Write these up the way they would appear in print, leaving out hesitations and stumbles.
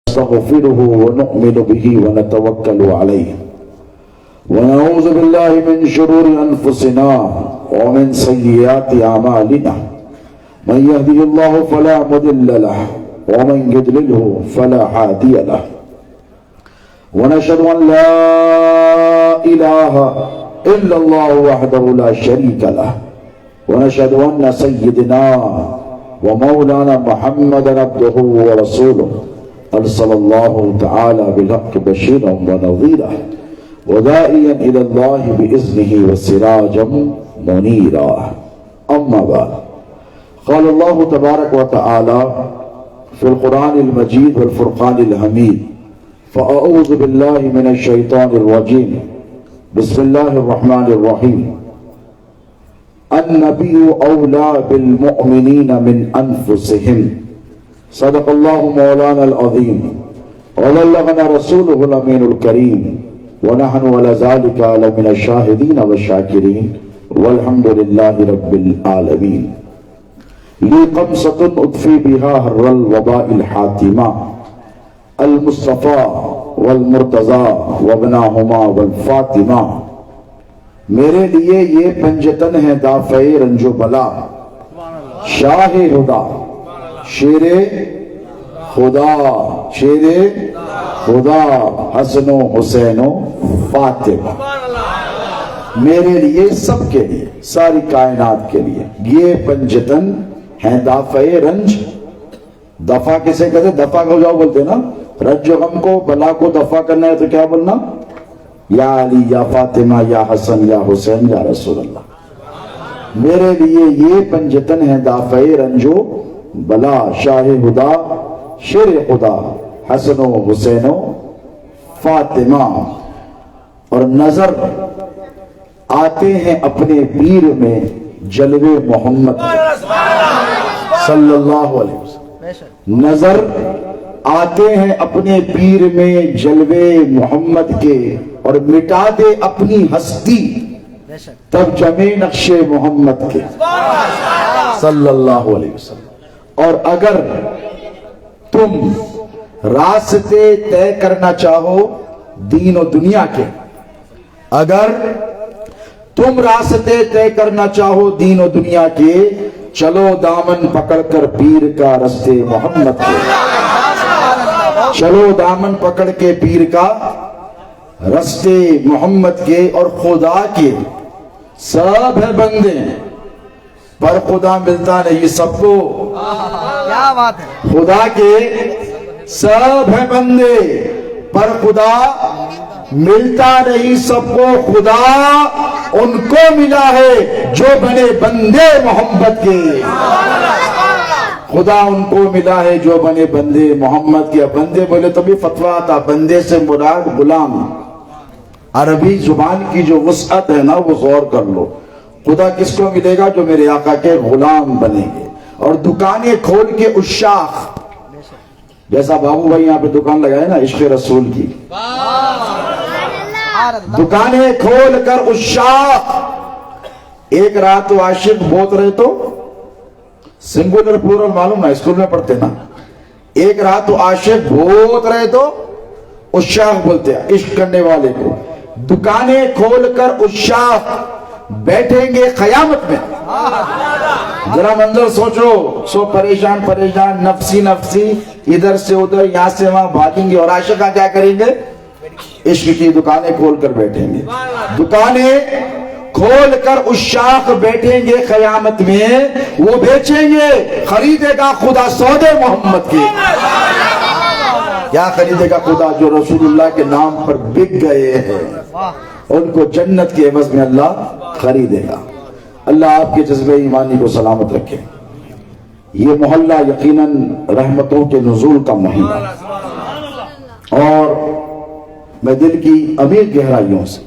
نستغفره ونؤمن به ونتوكل عليه ونعوذ بالله من شرور أنفسنا ومن سيئات أعمالنا من يهده الله فلا مضل له ومن يضلله فلا هادي له ونشهد أن لا إله إلا الله وحده لا شريك له ونشهد أن سيدنا ومولانا محمدا عبده ورسوله أرسل الله تعالى بالحق بشيرا ونذيرا وداعيا إلى الله بإذنه وسراجا منيرا أما بعد قال الله تبارك وتعالى في القرآن المجيد والفرقان الحميد فأعوذ بالله من الشيطان الرجيم بسم الله الرحمن الرحيم النبي أولى بالمؤمنين من أنفسهم صدق الله مولانا العظيم وبلغنا رسوله الأمين الكريم ونحن على ذلك لمن الشاهدين والشاكرين والحمد لله رب العالمين لي قمصة أطفي بها هر الوباء الحاتمة المصطفى والمرتضى وابناهما والفاطمہ میرے لیے یہ پنجتن ہے دافع رنج و بلا شاہ خدا شیر خدا شیر خدا حسن و حسین و فاطمہ میرے لیے سب کے لیے ساری کائنات کے لیے یہ پنجتن ہیں دافع رنج دفع کسے کہتے دفع ہو جاؤ بولتے نا رنج و غم کو بلا کو دفع کرنا ہے تو کیا بولنا یا علی یا فاطمہ یا حسن یا حسین یا رسول اللہ میرے لیے یہ پنجتن ہیں دافع رنج و بلا شاہ خدا شیر خدا حسن و حسین و فاطمہ اور نظر آتے ہیں اپنے پیر میں جلوے محمد صلی اللہ علیہ وسلم نظر آتے ہیں اپنے پیر میں جلوے محمد کے اور مٹا دے اپنی ہستی تب جمے نقش محمد کے صلی اللہ علیہ وسلم اور اگر تم راستے طے کرنا چاہو دین و دنیا کے اگر تم راستے طے کرنا چاہو دین و دنیا کے چلو دامن پکڑ کر پیر کا رستے محمد کے چلو دامن پکڑ کے پیر کا رستے محمد کے اور خدا کے سب ہے بندے پر خدا ملتا نہیں سب کو خدا کے سب ہے بندے پر خدا ملتا نہیں سب کو خدا ان کو ملا ہے جو بنے بندے محمد کے خدا ان کو ملا ہے جو بنے بندے محمد کے بندے بولے تو بھی فتویٰ آتا بندے سے مراد غلام عربی زبان کی جو وسعت ہے نا وہ غور کر لو خدا کس کو ملے گا جو میرے آقا کے غلام بنیں گے اور دکانیں کھول کے عشاق جیسا بابو بھائی یہاں پہ دکان لگائے نا عشق رسول کی دکانیں کھول کر عشاق ایک رات تو عاشق بوت رہے تو سنگولر پلورل معلوم ہے اسکول میں پڑھتے نا ایک رات تو عاشق بوت رہے تو عشاق بولتے ہیں عشق کرنے والے کو دکانیں کھول کر عشاق بیٹھیں گے قیامت میں ذرا منظر سوچو سو پریشان پریشان نفسی نفسی ادھر سے ادھر یہاں سے وہاں بھاگیں گے اور عاشق کیا کریں گے عشق کی دکانیں کھول کر بیٹھیں گے دکانیں کھول کر عشاق بیٹھیں گے قیامت میں وہ بیچیں گے خریدے گا خدا سودے محمد کے کیا خریدے گا خدا جو رسول اللہ کے نام پر بک گئے ہیں ان کو جنت کے عوض میں اللہ خریدے گا اللہ آپ کے جذبہ ایمانی کو سلامت رکھے یہ محلہ یقیناً رحمتوں کے نزول کا مہینہ اور میں دل کی امیر گہرائیوں سے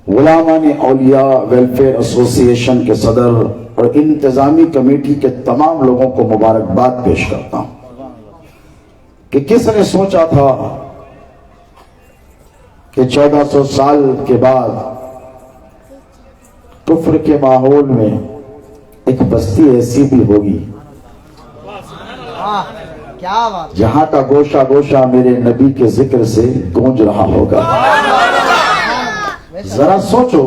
غلامان اولیاء ویلفیئر ایسوسی ایشن کے صدر اور انتظامی کمیٹی کے تمام لوگوں کو مبارکباد پیش کرتا ہوں کہ کس نے سوچا تھا کہ 1400 سال کے بعد کفر کے ماحول میں ایک بستی ایسی بھی ہوگی کیا بات. یہاں کا گوشہ گوشہ میرے نبی کے ذکر سے گونج رہا ہوگا. ذرا سوچو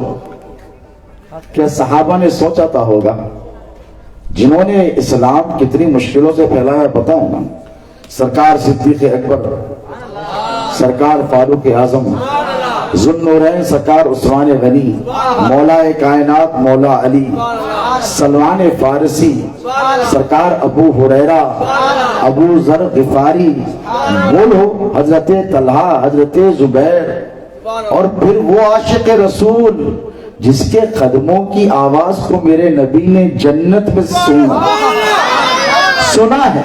کہ صحابہ نے سوچا تھا ہوگا جنہوں نے اسلام کتنی مشکلوں سے پھیلایا پتہ ہے نا. سرکار صدیق اکبر، سرکار فاروق اعظم، ذوالنورین سرکار عثمان غنی، مولا کائنات مولا علی، سلمان فارسی، سرکار ابو ہریرہ، ابو ذر غفاری، بولو حضرت طلحہ، حضرت زبیر، اور پھر وہ عاشق رسول جس کے قدموں کی آواز کو میرے نبی نے جنت میں سنا ہے.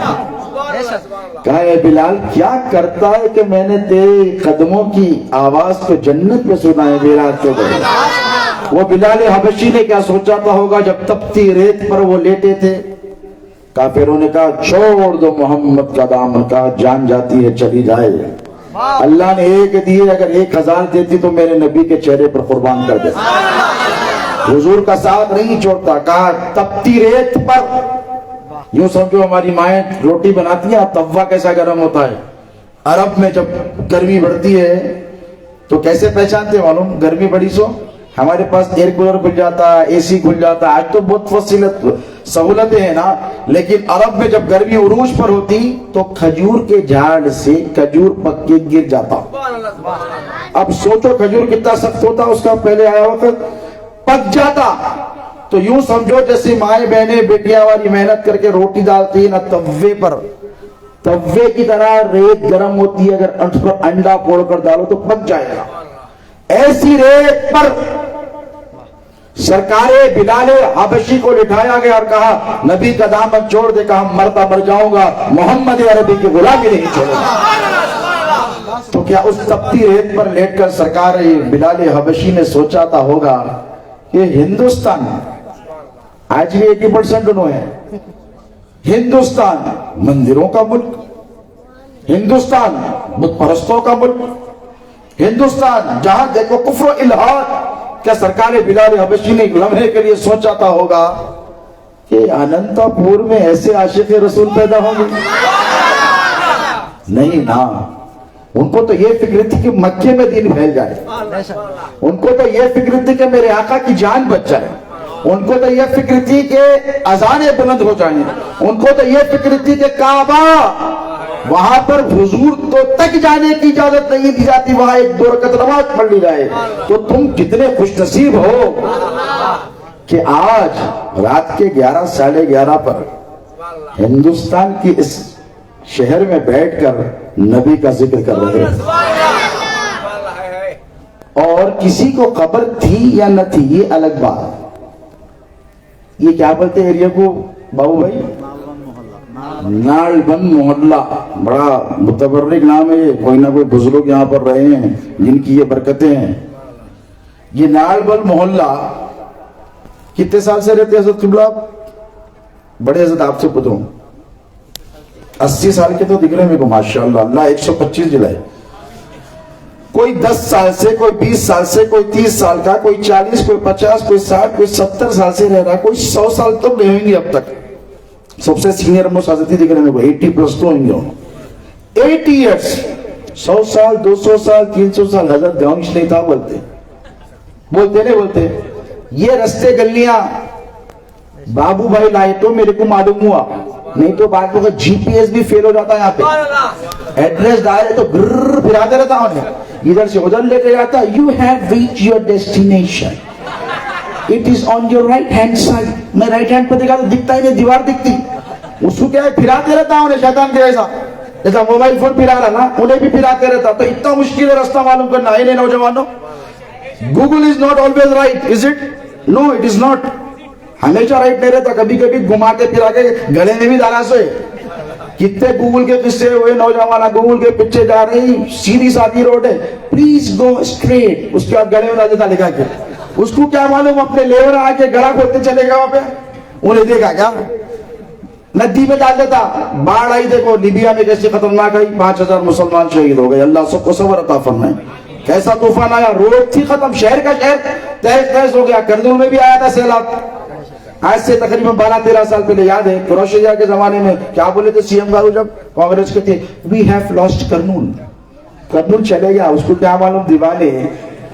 کہا اے بلال کیا کرتا ہے کہ میں نے تیرے قدموں کی آواز کو جنت میں سنا ہے میراج کے دن. وہ بلال حبشی نے کیا سوچا تھا ہوگا جب تپتی ریت پر وہ لیٹے تھے. کافروں نے کہا چھوڑ دو محمد کا دامن، کہا جان جاتی ہے چلی جائے. اللہ نے ایک دیے، اگر 1000 دیتی تو میرے نبی کے چہرے پر قربان کر دیتا. حضور کا ساتھ نہیں چھوڑتا. کہا تپتی ریت پر، یوں سمجھو ہماری مائیں روٹی بناتی ہیں، توا کیسا گرم ہوتا ہے. عرب میں جب گرمی بڑھتی ہے تو کیسے پہچانتے ہیں معلوم؟ گرمی بڑی سو ہمارے پاس ایئر کولر کھل جاتا ہے، اے سی کھل جاتا ہے. آج تو بہت سہولتیں ہیں نا، لیکن عرب میں جب گرمی عروج پر ہوتی تو کھجور کے جھاڑ سے کھجور پک کے گر جاتا. اب سوچو کھجور کتنا سخت ہوتا اس کا پہلے آیا وقت، پک جاتا. تو یوں سمجھو جیسے مائیں بہنیں بیٹیاں والی محنت کر کے روٹی ڈالتی ہے نا توے پر، توے کی طرح ریت گرم ہوتی ہے، اگر انٹ پر انڈا پھوڑ کر ڈالو تو پک جائے گا. ایسی ریت پر سرکار بلال حبشی کو لٹھایا گیا اور کہا نبی کا دامن چھوڑ دے. کہا مرتا مر جاؤں گا، محمد عربی کی غلامی نہیں چھوڑوں گا. تو کیا اس تپتی ریت پر لیٹ کر سرکار بلال حبشی نے سوچا تھا ہوگا کہ ہندوستان آج بھی 80% انہوں ہے، ہندوستان مندروں کا ملک، ہندوستان بت پرستوں کا ملک، ہندوستان جہاں دیکھو کفر و الحاد. کیا سرکار بلال حبشی نے ایک لمحے کے لیے سوچا تھا ہوگا کہ اننتا پور میں ایسے عاشق رسول پیدا ہوں گے؟ نہیں نا. ان کو تو یہ فکر تھی کہ مکے میں دین پھیل جائے، ان کو تو یہ فکر تھی کہ میرے آقا کی جان بچ جائے، ان کو تو یہ فکر تھی کہ اذانیں بلند ہو جائیں، ان کو تو یہ فکر تھی کہ کعبہ وہاں پر حضور تو تک جانے کی اجازت نہیں دی جاتی، وہاں 2 رکعت نماز پڑھ لی جائے. تو تم کتنے خوش نصیب ہو کہ آج رات کے 11 ساڑھے 11 پر ہندوستان کی اس شہر میں بیٹھ کر نبی کا ذکر کر رہے ہیں. اور کسی کو خبر تھی یا نہ تھی یہ الگ بات. یہ کیا بولتے ایریا کو بابو بھائی؟ نال بند محلہ. بڑا متبرک نام ہے یہ. کوئی نہ کوئی بزرگ یہاں پر رہے ہیں جن کی یہ برکتیں ہیں. یہ نال بند محلہ کتنے سال سے رہتے حضرت قبلہ؟ بڑے حضرت آپ سے پوچھوں. 80 سال کے تو دکھ رہے ہیں میرے کو ماشاءاللہ. اللہ 125 جلائے. کوئی 10 سال سے، کوئی 20 سال سے، کوئی 30 سال کا، کوئی 40، کوئی 50، کوئی 60، کوئی 70 سال سے رہ رہا، کوئی 100 سال تو رہیں گے اب تک. سب سے سینئر موسٹ حضرت دکھ رہے ہیں میرے کو 80 پلس تو ہوں گے. 80 ایئرس، 100 سال، 200 سال، 300 سال. حضرت دانش نہیں تھا بولتے نہیں بولتے. یہ رستے گلیاں بابو بھائی لائے تو میرے کو معلوم ہوا، نہیں تو بعد میں جی پی ایس بھی فیل ہو جاتا ہے. یہاں پہ ایڈریس ڈالے تو گرر پھراتے رہتا ہوں، ادھر سے ادھر لے کے جاتا. You have reach your destination, it is on your right hand side. میں رائٹ ہینڈ پہ دیکھا تو دکھتا ہی نہیں، دیوار دکھتی. اس کو کیا ہے پھراتے رہتا ہوں شیطان کے جیسا موبائل فون پھرا رہا نا، انہیں بھی پھراتے رہتا. تو اتنا مشکل ہے راستہ معلوم کرنا. نہیں نوجوانوں، Google is not always right, is it? No it is not. ہمیشہ رائٹ نہیں رہتا، کبھی کبھی گھما کے پھرا کے گلے میں بھی ڈالا سوئے. کتنے گوگل کے قصے ہوئے، نوجوان گوگل کے پیچھے جا رہی، سیدھی سادھی روڈ ہے، پلیز گو اسٹریٹ، اس کے بعد گلے میں ڈال دیتا لکھا کے. اس کو کیا معلوم اپنے لیور آ کے گلا کھولتے چلے گا. وہاں پہ انہیں دیکھا کیا ندی میں ڈال دیتا. باڑھ آئی دیکھو لیبیا میں کیسے خطرناک آئی، 5000 مسلمان شہید ہو گئے. اللہ سب کو صبر عطا فرمائے. کیسا طوفان آیا، روڈ تھی ختم، شہر کا شہر تہس نہس ہو گیا. کردول میں بھی آیا تھا سیلاب. آج سے تقریباً 12-13 سال پہلے یاد ہے کروشیا کے زمانے میں کیا بولے تھے سی ایم گارو جب کانگریس کے تھے, we have lost Kurnool. Kurnool چلے گیا, اس کو کیا معلوم دیوانے,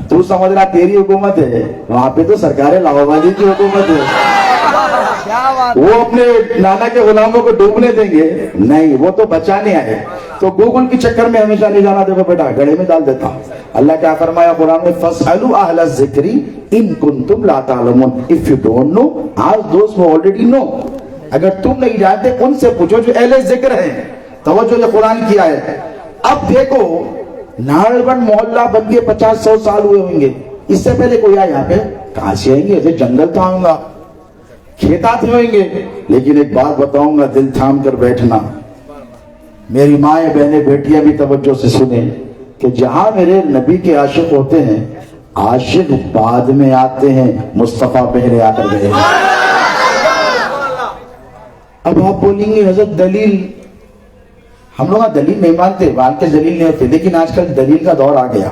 تو سمجھ رہا تیری حکومت ہے, وہاں پہ تو سرکار لاہوبادی کی حکومت ہے. وہ اپنے نانا کے غلاموں کو ڈوبنے دیں گے نہیں, وہ تو بچانے آئے. تو گوگل کے چکر میں ہمیشہ نہیں جانا, دیکھو بیٹا گڑے میں ڈال دیتا ہوں. اللہ کیا فرمایا قرآن میں, فَاسْأَلُوا أَهْلَ الذِّكْرِ إِن كُنتُمْ لَا تَعْلَمُونَ. If you don't know, ask those who already know. اگر تم نہیں جانتے ان سے پوچھو جو اہل ذکر ہیں. توجہ یہ قرآن کی آیت ہے. اب دیکھو ناڑبن محلہ بن کے 50-100 سال ہوئے ہوں گے, اس سے پہلے کوئی آیا یہاں پہ, کہاں سے آئیں گے, ایسے جنگل تھا ہوں گا, کھیتات ہوئیں گے. لیکن ایک بات بتاؤں گا, دل تھام کر بیٹھنا, میری مائیں بہنیں بیٹیاں بھی توجہ سے سنیں کہ جہاں میرے نبی کے عاشق ہوتے ہیں, عاشق بعد میں آتے ہیں, مصطفیٰ پہلے آ کر گئے. اب آپ بولیں گے حضرت دلیل, ہم لوگ دلیل نہیں مانتے, مانتے دلیل نہیں ہوتے, لیکن آج کل دلیل کا دور آ گیا.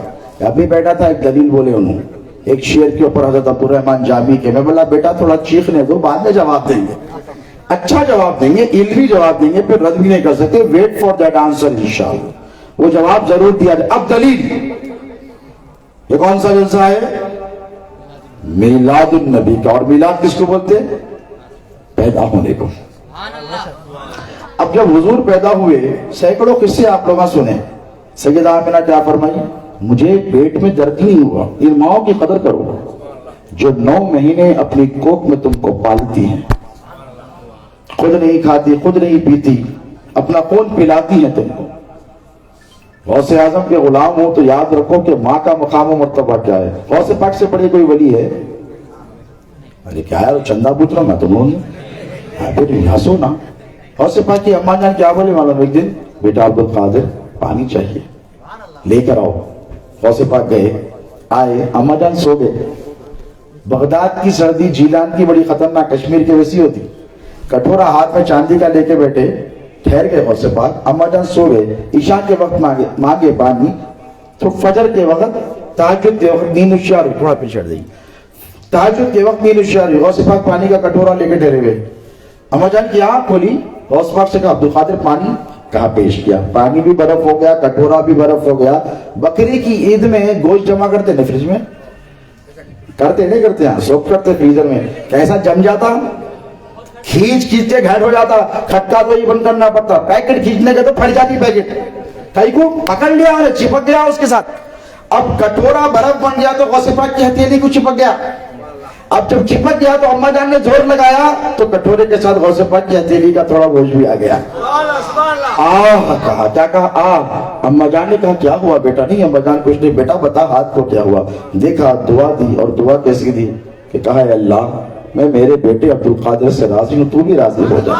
ابھی بیٹھا تھا ایک دلیل بولے انہوں, ایک شعر کے اوپر حضرت عبد الرحمن جامی کے, میں بولا بیٹا تھوڑا چیخنے دو, بعد میں جواب دیں گے, اچھا جواب دیں گے, علمی جواب دیں گے, پھر رد بھی نہیں کر سکتے. ویٹ فار دیٹ آنسر انشاءاللہ, وہ جواب ضرور دیا جائے. اب دلیل, یہ کون سا جلسہ ہے؟ میلاد النبی کا. اور میلاد کس کو بولتے ہیں؟ پیدا ہونے کو. اب جب حضور پیدا ہوئے, سینکڑوں قصے آپ لوگوں سنے. سیدہ آمنہ کیا فرمائی, مجھے پیٹ میں درد نہیں ہوا. ان ماؤں کی قدر کرو جو 9 مہینے اپنی کوکھ میں تم کو پالتی ہیں, خود نہیں کھاتی, خود نہیں پیتی, اپنا خون پلاتی ہیں تم کو. غوث اعظم کے غلام ہو تو یاد رکھو کہ ماں کا مقام و مرتبہ کیا ہے. غوث پاک سے بڑے کوئی ولی ہے؟ ارے کیا ہے, چندہ پوچھ رہا میں تم پھر ہنسو نا. غوث پاک کی اماں جان کیا بولے معلوم, ایک دن بیٹا عبد القادر پانی چاہیے, لے کر آؤ. غوث پاک گئے, آئے, اماں جان سو گئے. بغداد کی سردی جیلان کی بڑی خطرناک, کشمیر کی ویسی ہوتی. کٹورا ہاتھ میں چاندی کا لے کے بیٹھے, ٹھہر گئے غوث پاک. اماں جان سو گئے, عشاء کے وقت مانگے پانی, تو فجر کے وقت, تہجد کے وقت نیند ہوشیار ہوئی. تھوڑا پیچھے ہٹ جائیے. تہجد کے وقت نیند ہوشیار ہوئی. غوث پاک پانی کا کٹورا لے کے ٹھہرے ہوئے. اماں جان کی آنکھ کھولی, غوث پاک سے کہا عبد القادر پانی, کہا پیش کیا. پانی بھی برف ہو گیا, کٹورا بھی برف ہو گیا. بکری کی عید میں گوشت جمع کرتے نا فریج میں, کرتے نہیں کرتے ہیں, سوک کرتے فریزر میں, کیسا جم جاتا, کھینچ کے گھر ہو جاتا. کھٹکا تو یہ بند کرنا پڑتا, پیکٹ کھینچنے کا تو پھٹ جاتی پیکٹ, کئی کو پکڑ لیا اور چپک گیا اس کے ساتھ. اب کٹورا برف بن گیا تو غوث پاک کی ہتھیلی کو چپک گیا. اب جب چپک گیا تو اماں جان نے زور لگایا تو کٹورے کے ساتھ غوث پاک کی ہتھیلی کا تھوڑا گوشت بھی آ گیا. کہا, کیا کہا, اماں جان نے کہا کیا ہوا بیٹا؟ نہیں اماں جان کچھ نہیں. بیٹا بتا ہاتھ کو کیا ہوا؟ دیکھا, دعا دی, اور دعا کیسی دی کہ کہا اے اللہ میں میرے بیٹے عبد القادر سے راضی ہوں, تو بھی راضی ہو جا,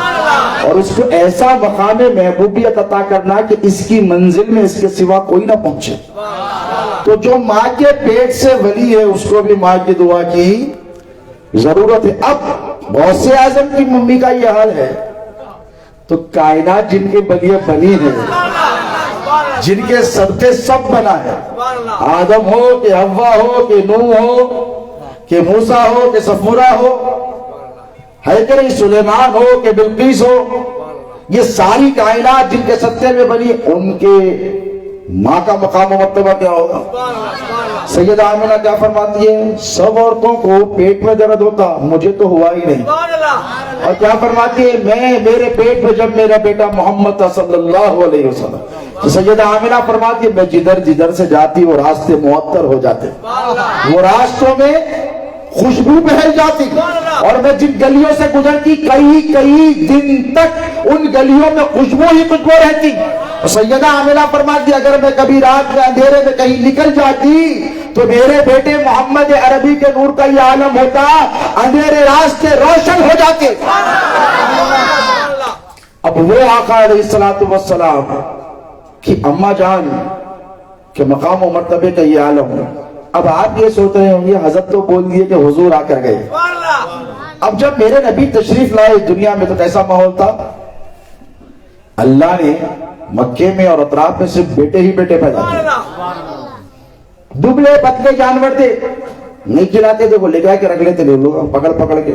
اور اس کو ایسا مقام محبوبیت عطا کرنا کہ اس کی منزل میں اس کے سوا کوئی نہ پہنچے. تو جو ماں کے پیٹ سے ولی ہے اس کو بھی ماں کی دعا کی ضرورت ہے. اب غوث اعظم کی ممی کا یہ حال ہے تو کائنات جن کے بلیے بنی ہے, جن کے صدقے سب بنا ہے, آدم ہو کہ حوا ہو کہ نوح ہو کہ موسیٰ ہو کہ صفورہ ہو, ہے کہ نہیں, سلیمان ہو کہ بلقیس ہو, یہ ساری کائنات جن کے صدقے میں بنی, ان کے ماں کا مقام و مرتبہ کیا ہوگا؟ سیدہ آمنہ کیا فرماتی ہے, سب عورتوں کو پیٹ میں درد ہوتا, مجھے تو ہوا ہی نہیں. اور کیا فرماتی ہے, میرے پیٹ میں جب میرا بیٹا محمد صلی اللہ علیہ وسلم, تو سیدہ آمنہ فرماتی ہے میں جدھر سے جاتی وہ راستے معطر ہو جاتے, وہ راستوں میں خوشبو بہل جاتی, اور میں جن گلیوں سے گزرتی کئی دن تک ان گلیوں میں خوشبو ہی خوشبو رہتی. سیدہ آمنہ فرماتی اگر میں کبھی رات میں اندھیرے میں کہیں نکل جاتی تو میرے بیٹے محمد عربی کے نور کا یہ عالم ہوتا, اندھیرے راستے روشن ہو جاتے. اب وہ آقا علیہ السلام کی اماں جان کے مقام و مرتبے کا یہ عالم ہے. اب آپ یہ سوچ رہے ہوں گے حضرت تو بول دیے کہ حضور آ کر گئے. اب جب میرے نبی تشریف لائے دنیا میں تو کیسا ماحول تھا؟ اللہ نے مکے میں اور اطراف میں صرف بیٹے ہی بیٹے پیدا کیے. دبلے پتلے جانور تھے, نہیں کھلاتے تھے, وہ لے جا کے رکھ لیتے لوگ پکڑ کے.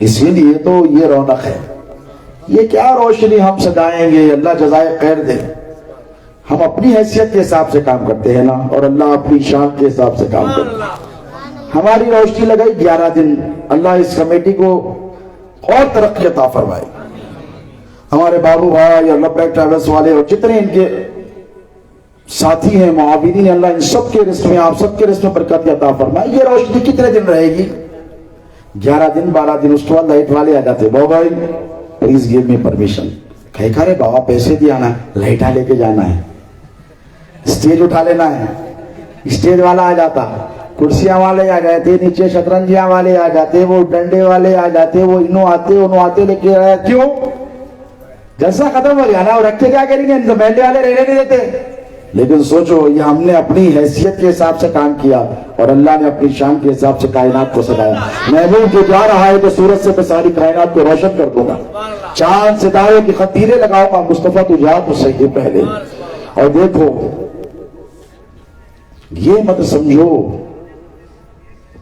اسی لیے تو یہ رونق ہے. یہ کیا روشنی ہم سجائیں گے, اللہ جزائے خیر دے. ہم اپنی حیثیت کے حساب سے کام کرتے ہیں نا, اور اللہ اپنی شان کے حساب سے کام کرتے ہیں. ہماری روشنی لگائی 11 دن, اللہ اس کمیٹی کو اور ترقی عطا فرمائے. ہمارے بابو بھائی اور لبیک ٹریولز والے اور جتنے ان کے ساتھی ہیں معاونین ہیں, اللہ ان سب کے رزق میں, آپ سب کے رزق میں برکت عطا فرمائے. یہ روشنی کتنے دن رہے گی؟ 11 دن 12 دن. اس کے بعد لائٹ والے آ جاتے, بابا بھائی پلیز گیو می پرمیشن. کہے کھا رے بابا پیسے دیا نا, لائٹاں لے کے جانا ہے, اسٹیج اٹھا لینا ہے. اسٹیج والا آ جاتا, کرسیاں والے آ جاتے, نیچے شطرنجیاں والے آ جاتے, وہ ڈنڈے والے آ جاتے, وہ انہوں آتے لے کے آئے. کیوں؟ جلسہ ختم ہو گیا نا, اور رکھے کیا کریں گے, محلے والے رہنے نہیں دیتے. لیکن سوچو, یہ ہم نے اپنی حیثیت کے حساب سے کام کیا اور اللہ نے اپنی شان کے حساب سے کائنات کو سجایا. محبوب جو جا رہا ہے تو سورج سے میں ساری کائنات کو روشن کر دوں گا, چاند ستاروں کی خطیریں لگاؤں گا. مصطفیٰ تو جا تو صحیح پہلے. اور دیکھو, یہ مت سمجھو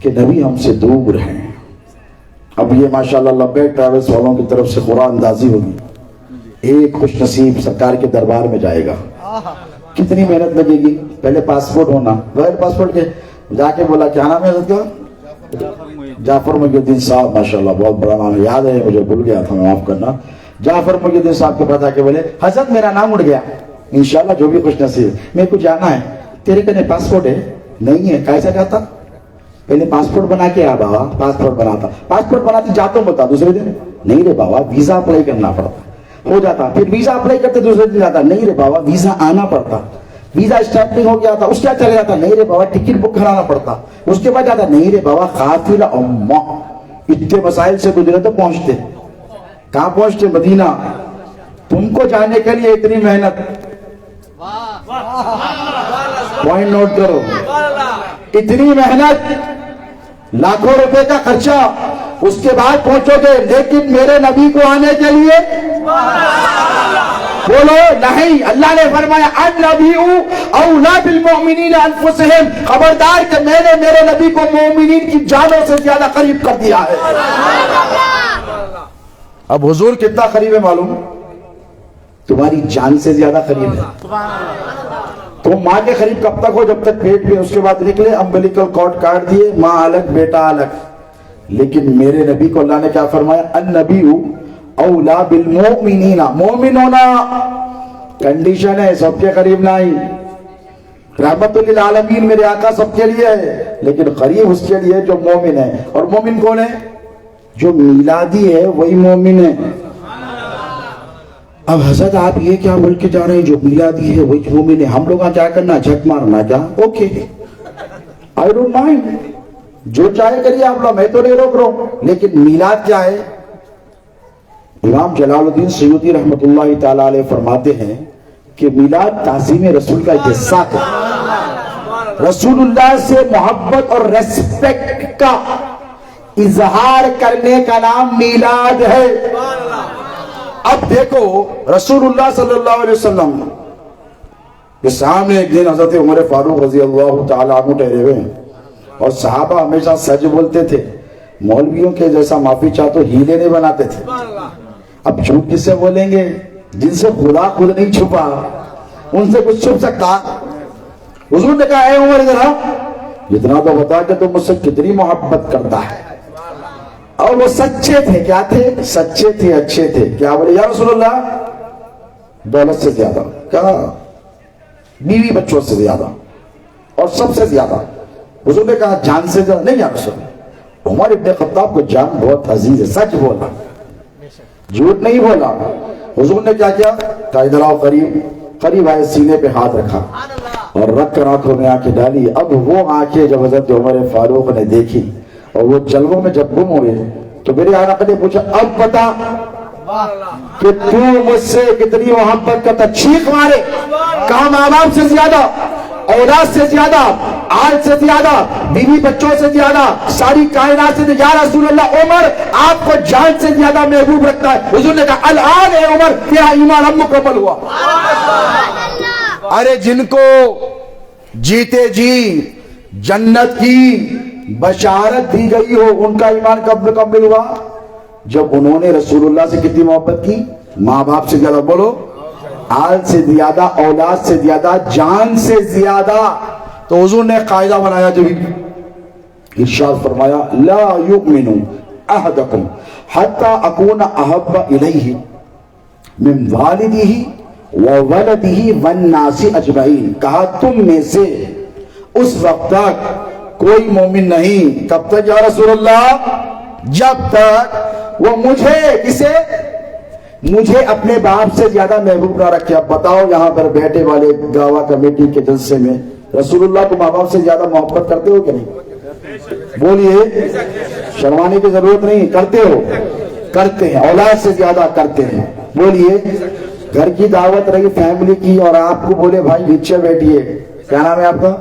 کہ نبی ہم سے دور ہیں. اب یہ ماشاءاللہ لبیک ٹریولز والوں کی طرف سے قرآن اندازی ہوگی. ایک خوش نصیب سرکار کے دربار میں جائے گا. کتنی محنت لگے گی, پہلے پاسپورٹ ہونا, غیر پاسپورٹ کے جا کے بولا کیا نام ہے حضرت کا؟ جعفر محی الدین صاحب, ماشاءاللہ بہت بڑا نام ہے, یاد ہے مجھے, بھول گیا تھا, معاف کرنا. جعفر محی الدین صاحب کے پاس آ کے بولے حضرت میرا نام اڑ گیا, انشاءاللہ جو بھی خوش نصیب, میرے کو جانا ہے. تیرے کنے پاسپورٹ ہے؟ نہیں ہے. کیسا جاتا؟ پہلے پاسپورٹ بنا کے آ بابا. پاسپورٹ بناتا, پاسپورٹ بناتے جاتا ہوں بتا, دوسرے دن نہیں رے بابا ویزا اپلائی کرنا پڑتا. ہو جاتا, پھر ویزا اپلائی کرتے دوسرے دن جاتا, نہیں رے بابا ویزا آنا پڑتا. ویزا اسٹیمپنگ ہو گیا تھا, اس کیا چلے جاتا, نہیں رے بابا ٹکٹ بک کرانا پڑتا. اس کے بعد جاتا, نہیں رے بابا قافلہ امہ. اتنے مسائل سے گزرے تو پہنچتے. کہاں پہنچتے؟ مدینہ. تم کو جانے کے لیے اتنی محنت, پوائنٹ نوٹ کرو, اتنی محنت, لاکھوں روپے کا خرچہ, اس کے بعد پہنچو گے. لیکن میرے نبی کو آنے کے لیے بولو نہیں. اللہ نے فرمایا النبی اولی بالمؤمنین انفسہم, خبردار کہ میں نے میرے نبی کو مومنین کی جانوں سے زیادہ قریب کر دیا ہے. اب حضور کتنا قریب ہے معلوم؟ تمہاری جان سے زیادہ قریب ہے. تم ماں کے قریب کب تک ہو؟ جب تک پیٹ میں, اس کے بعد نکلے امبلیکل کارڈ کاٹ دیے, ماں الگ بیٹا الگ. لیکن میرے نبی کو اللہ نے کیا فرمایا؟ النبی اولا بالمؤمنین, مومن ہونا کنڈیشن ہے, سب کے قریب نہیں. رحمت للعالمین میرے آقا سب کے لیے ہے, لیکن قریب اس کے لیے جو مومن ہے. اور مومن کون ہے؟ جو میلادی ہے وہی مومن ہے. اب حضرت آپ یہ کیا بول کے جا رہے ہیں جو میلادی ہے وہی مومن ہے؟ ہم لوگ کیا کرنا, جھک مارنا کیا؟ اوکے آئی ڈونٹ مائنڈ, جو چاہے کریے آپ لوگ, میں تو نہیں روک رہا ہوں. لیکن میلاد کیا ہے؟ امام جلال الدین سیوطی رحمت اللہ تعالی علیہ فرماتے ہیں کہ میلاد تعظیم رسول کا ایک حصہ ہے. رسول اللہ سے محبت اور ریسپیکٹ کا اظہار کرنے کا نام میلاد ہے. اب دیکھو رسول اللہ صلی اللہ علیہ وسلم کے سامنے ایک دن حضرت عمر فاروق رضی اللہ تعالی عنہ ٹھہرے ہوئے ہیں, اور صحابہ ہمیشہ سچ بولتے تھے, مولویوں کے جیسا معافی چاہ تو ہیلے نہیں بناتے تھے. اب جھوٹ کس سے بولیں گے؟ جن سے خدا خود نہیں چھپا, ان سے کچھ چھپ سکتا؟ حضور نے کہا اے عمر ذرا اتنا تو بتا کہ تم مجھ سے کتنی محبت کرتا ہے. اور وہ سچے تھے. کیا تھے؟ سچے تھے, اچھے تھے. کیا بولے یا رسول اللہ؟ دولت سے زیادہ, کیا بیوی بچوں سے زیادہ, اور سب سے زیادہ. حضور نے کہا جان سے زیادہ نہیں یا رسول اللہ. عمر ابن خطاب کو جان بہت عزیز ہے, سچ بولا, جھوٹ نہیں بولا. حضور نے کیا کیا؟ کہا ادھر آؤ قریب. قریب آئے, سینے پہ ہاتھ رکھا اور رکھ کر آنکھوں میں آنکھیں ڈالی. اب وہ آنکھیں جب حضرت عمر فاروق نے دیکھی اور وہ جلووں میں جب گم ہوئے تو میرے آقا نے پوچھا اب بتا کہ تو مجھ سے کتنی محبت کرتا. چیخ مارے, کہا ماں باپ سے زیادہ, اولاد سے زیادہ, آل سے زیادہ, بیوی بچوں سے زیادہ, ساری کائنات سے زیادہ. یا رسول اللہ عمر آپ کو جان سے زیادہ محبوب رکھتا ہے. حضور نے کہا الآن اے عمر تیرا ایمان اب مکمل ہوا. ارے جن کو جیتے جی جنت کی بشارت دی گئی ہو ان کا ایمان کب مکمل ہوا؟ جب انہوں نے رسول اللہ سے کتنی محبت کی؟ ماں باپ سے زیادہ، بولو، آل سے زیادہ، اولاد سے زیادہ، جان سے زیادہ. تو حضور نے قاعدہ بنایا، جو ارشاد فرمایا لا یؤمن احدکم حتی اکون احب الیہ من والدہ وولدہ والناس اجمعین. کہا تم میں سے اس وقت تک کوئی مومن نہیں. کب تک یا رسول اللہ؟ جب تک وہ مجھے اپنے باپ سے زیادہ محبوب نہ رکھے. اب بتاؤ یہاں پر بیٹھے والے گاوا کمیٹی کے جلسے میں رسول اللہ کو ماں باپ سے زیادہ محبت کرتے ہو کہ نہیں؟ بولیے، شرمانے کی ضرورت نہیں. کرتے ہو؟ کرتے ہیں. اولاد سے زیادہ کرتے ہیں. بولیے. گھر کی دعوت رہی فیملی کی اور آپ کو بولے بھائی نیچے بیٹھیے. کیا نام ہے آپ کا؟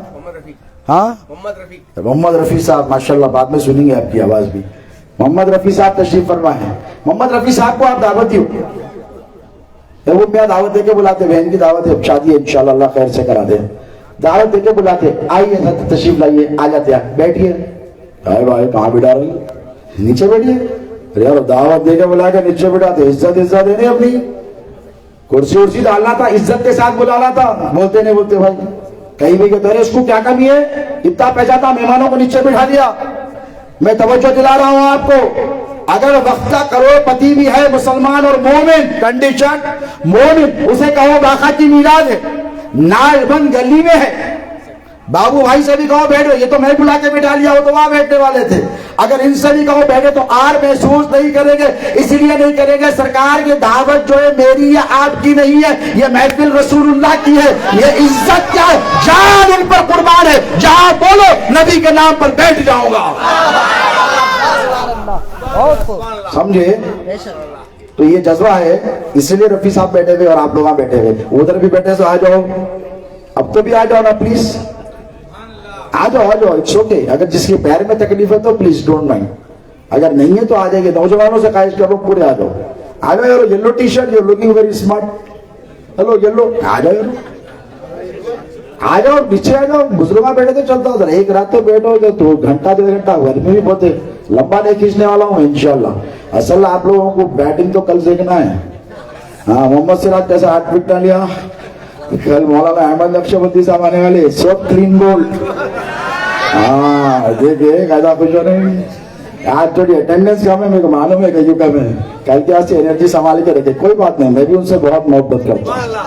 ہاں، محمد رفیع صاحب. ماشاءاللہ، بعد میں سنیں گے آپ کی آواز بھی. محمد رفیع صاحب تشریف فرما ہے. محمد رفیع صاحب کو آپ دعوت دیو. وہ کیا دعوت دے کے بلاتے؟ بہن کی دعوت ہے، شادی ہے انشاءاللہ، اللہ خیر سے کرا دے. دعوت دے کے بلاتے، آئیے تشریف لائیے. آ جاتے ہیں، بیٹھیے. بھائی بھائی کہاں بٹھا رہی؟ نیچے بیٹھیے. یار دعوت دے کے بلا کے نیچے بٹھاتے. عزت دینی اپنی. کرسی ورسی ڈالنا تھا، عزت کے ساتھ بلانا تھا. بولتے نہیں بولتے بھائی. کہیں بھی کہتے ہیں اس کو کیا کمی ہے، اتنا پیسہ تھا مہمانوں کو نیچے بٹھا دیا. میں توجہ دلا رہا ہوں آپ کو، اگر وقت کا کروڑ پتی بھی ہے مسلمان اور مومن، کنڈیشن مومن، اسے کہو باقا کی میراث ہے، نال بند گلی میں ہے. بابو بھائی سے بھی کہو بیٹھو، یہ تو میں بلا کے بٹھا لیا، وہ تو وہاں بیٹھنے والے تھے. اگر ان سے بھی کہو بیٹھے تو آر محسوس نہیں کریں گے. اس لیے نہیں کریں گے سرکار کی دعوت جو ہے میری یا آپ کی نہیں ہے، یہ محفل رسول اللہ کی ہے. یہ عزت کیا ہے، جان ان پر قربان ہے. جہاں بولو نبی کے نام پر بیٹھ جاؤں گا. سمجھے؟ تو یہ جذبہ ہے، اس لیے رفیع صاحب بیٹھے ہوئے اور آپ لوگ بیٹھے ہوئے. ادھر بھی بیٹھے تو آ جاؤ، اب تو بھی آ جاؤ نا پلیز. آ جاؤ، اٹس اوکے. اگر جس کے پیر میں تکلیف ہے تو پلیز ڈونٹ مائنڈ. اگر نہیں ہے تو آ جائیں گے. نوجوانوں سے خواہش کر رہا ہوں پورے آ جاؤ. آ جاؤ یار، yellow T shirt, you looking very smart. Hello yellow, آ جاؤ یار، آ جاؤ نیچے آ جاؤ. بزرگاں بیٹھے تو چلتا ادھر، ایک رات تو بیٹھو تو گھنٹہ 1.5 گھنٹہ. گرمی بھی بہت ہے، لمبا نہیں کھینچنے والا ہوں انشاءاللہ. اصل آپ لوگوں کو بیٹنگ تو کل دیکھنا ہے. ہاں، محمد سراج جیسا 8 وکٹ نہ لیا. کل مولانا احمد نقشبندی صاحب آنے والے، سب کلین بولڈ. ہاں دیکھے قاعدہ خوش ہو رہے ہیں. آج تھوڑی اٹینڈنس کم ہے، میرے کو معلوم ہے کہ یوں کم ہے. کل کیا سے انرجی سنبھال کے رکھے. کوئی بات نہیں، میں بھی ان سے بہت محبت کرتا ہوں.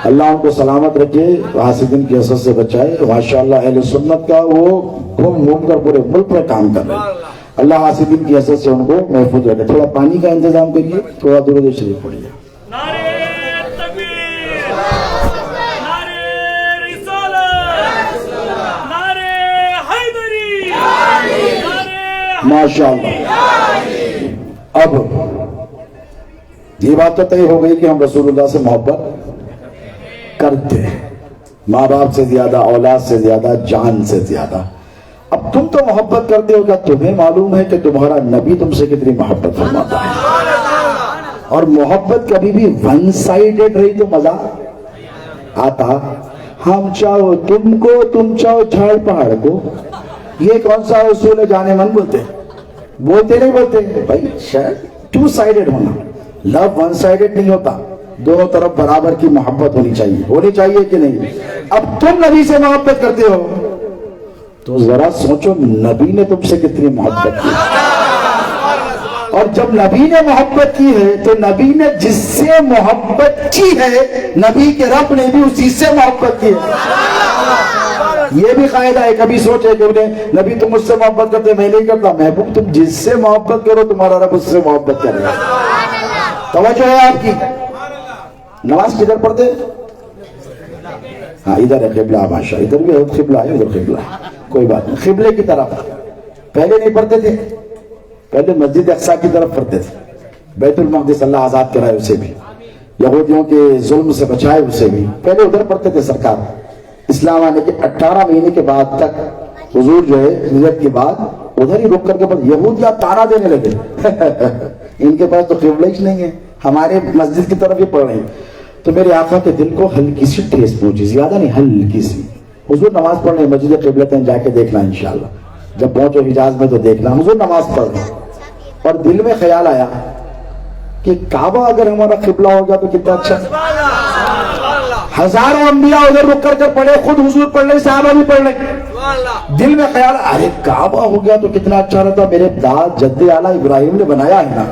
اللہ ان کو سلامت رکھے، حاسدین کی حسد سے بچائے. ماشاءاللہ اہل سنت کا وہ گھوم کر پورے ملک میں کام کر رہے ہیں. اللہ حاسدین کی حسد سے ان کو محفوظ رکھے. تھوڑا پانی کا انتظام کریے، تھوڑا درود شریف پڑھیے. ماشاءاللہ. اب یہ بات تو طے ہو گئی کہ ہم رسول اللہ سے محبت کرتے ہیں، ماں باپ سے زیادہ، اولاد سے زیادہ، جان سے زیادہ. اب تم تو محبت کرتے ہو، کیا تمہیں معلوم ہے کہ تمہارا نبی تم سے کتنی محبت فرماتا ہے؟ اور محبت کبھی بھی ون سائیڈڈ رہی تو مزہ آتا. ہم چاہو تم کو، تم چاہو جھاڑ پہاڑ کو. یہ کون سا اصول ہے جانے من بولتے نہیں بولتے بھائی. ٹو سائیڈڈ ہونا، لو ون سائیڈڈ نہیں ہوتا. دونوں طرف برابر کی محبت ہونی چاہیے کہ نہیں؟ اب تم نبی سے محبت کرتے ہو تو ذرا سوچو نبی نے تم سے کتنی محبت کی. اور جب نبی نے محبت کی ہے تو نبی نے جس سے محبت کی ہے، نبی کے رب نے بھی اسی سے محبت کی ہے. یہ بھی قاعدہ ہے. کبھی سوچے کہ انہیں نبی تم مجھ سے محبت کرتے، میں نہیں کرتا. محبوب تم جس سے محبت کرو تمہارا رب اس سے محبت کرے. توجہ ہے آپ کی. نماز کدھر پڑھتے؟ ہاں ادھر ہے قبلہ. ماشاء ادھر بھی قبلہ ہے، ادھر قبلہ ہے. کوئی بات نہیں، قبلے کی طرف. پہلے نہیں پڑھتے تھے، پہلے مسجد اقصی کی طرف پڑھتے تھے. بیت المقدس اللہ آزاد کرائے اسے بھی، یہودیوں کے ظلم سے بچائے اسے بھی. پہلے ادھر پڑھتے تھے سرکار. اسلام آنے کے 18 مہینے کے بعد تک حضور جو ہے ہجرت کے بعد ادھر ہی رک کر کے بعد یہودیاں تانا دینے لگے. ان کے پاس تو قبلہ ہی نہیں ہے، ہمارے مسجد کی طرف ہی پڑھ رہے ہیں. تو میرے آقا کے دل کو ہلکی سی ٹھیس پہنچی، زیادہ نہیں، ہلکی سی. حضور نماز پڑھ رہے ہیں مسجد قبلتین، جا کے دیکھنا انشاءاللہ. جب پہنچو حجاز میں تو دیکھنا حضور نماز پڑھ رہے ہیں. اور دل میں خیال آیا کہ کعبہ اگر ہمارا قبلہ ہو گیا تو کتنا اچھا. ہزاروں انبیاء ادھر رک کر پڑھے, خود حضور پڑھ لیں, صحابہ بھی پڑھ لیں. دل میں خیال ارے کعبہ ہو گیا تو کتنا اچھا رہتا. میرے داد جد اعلیٰ ابراہیم نے بنایا ہے نا,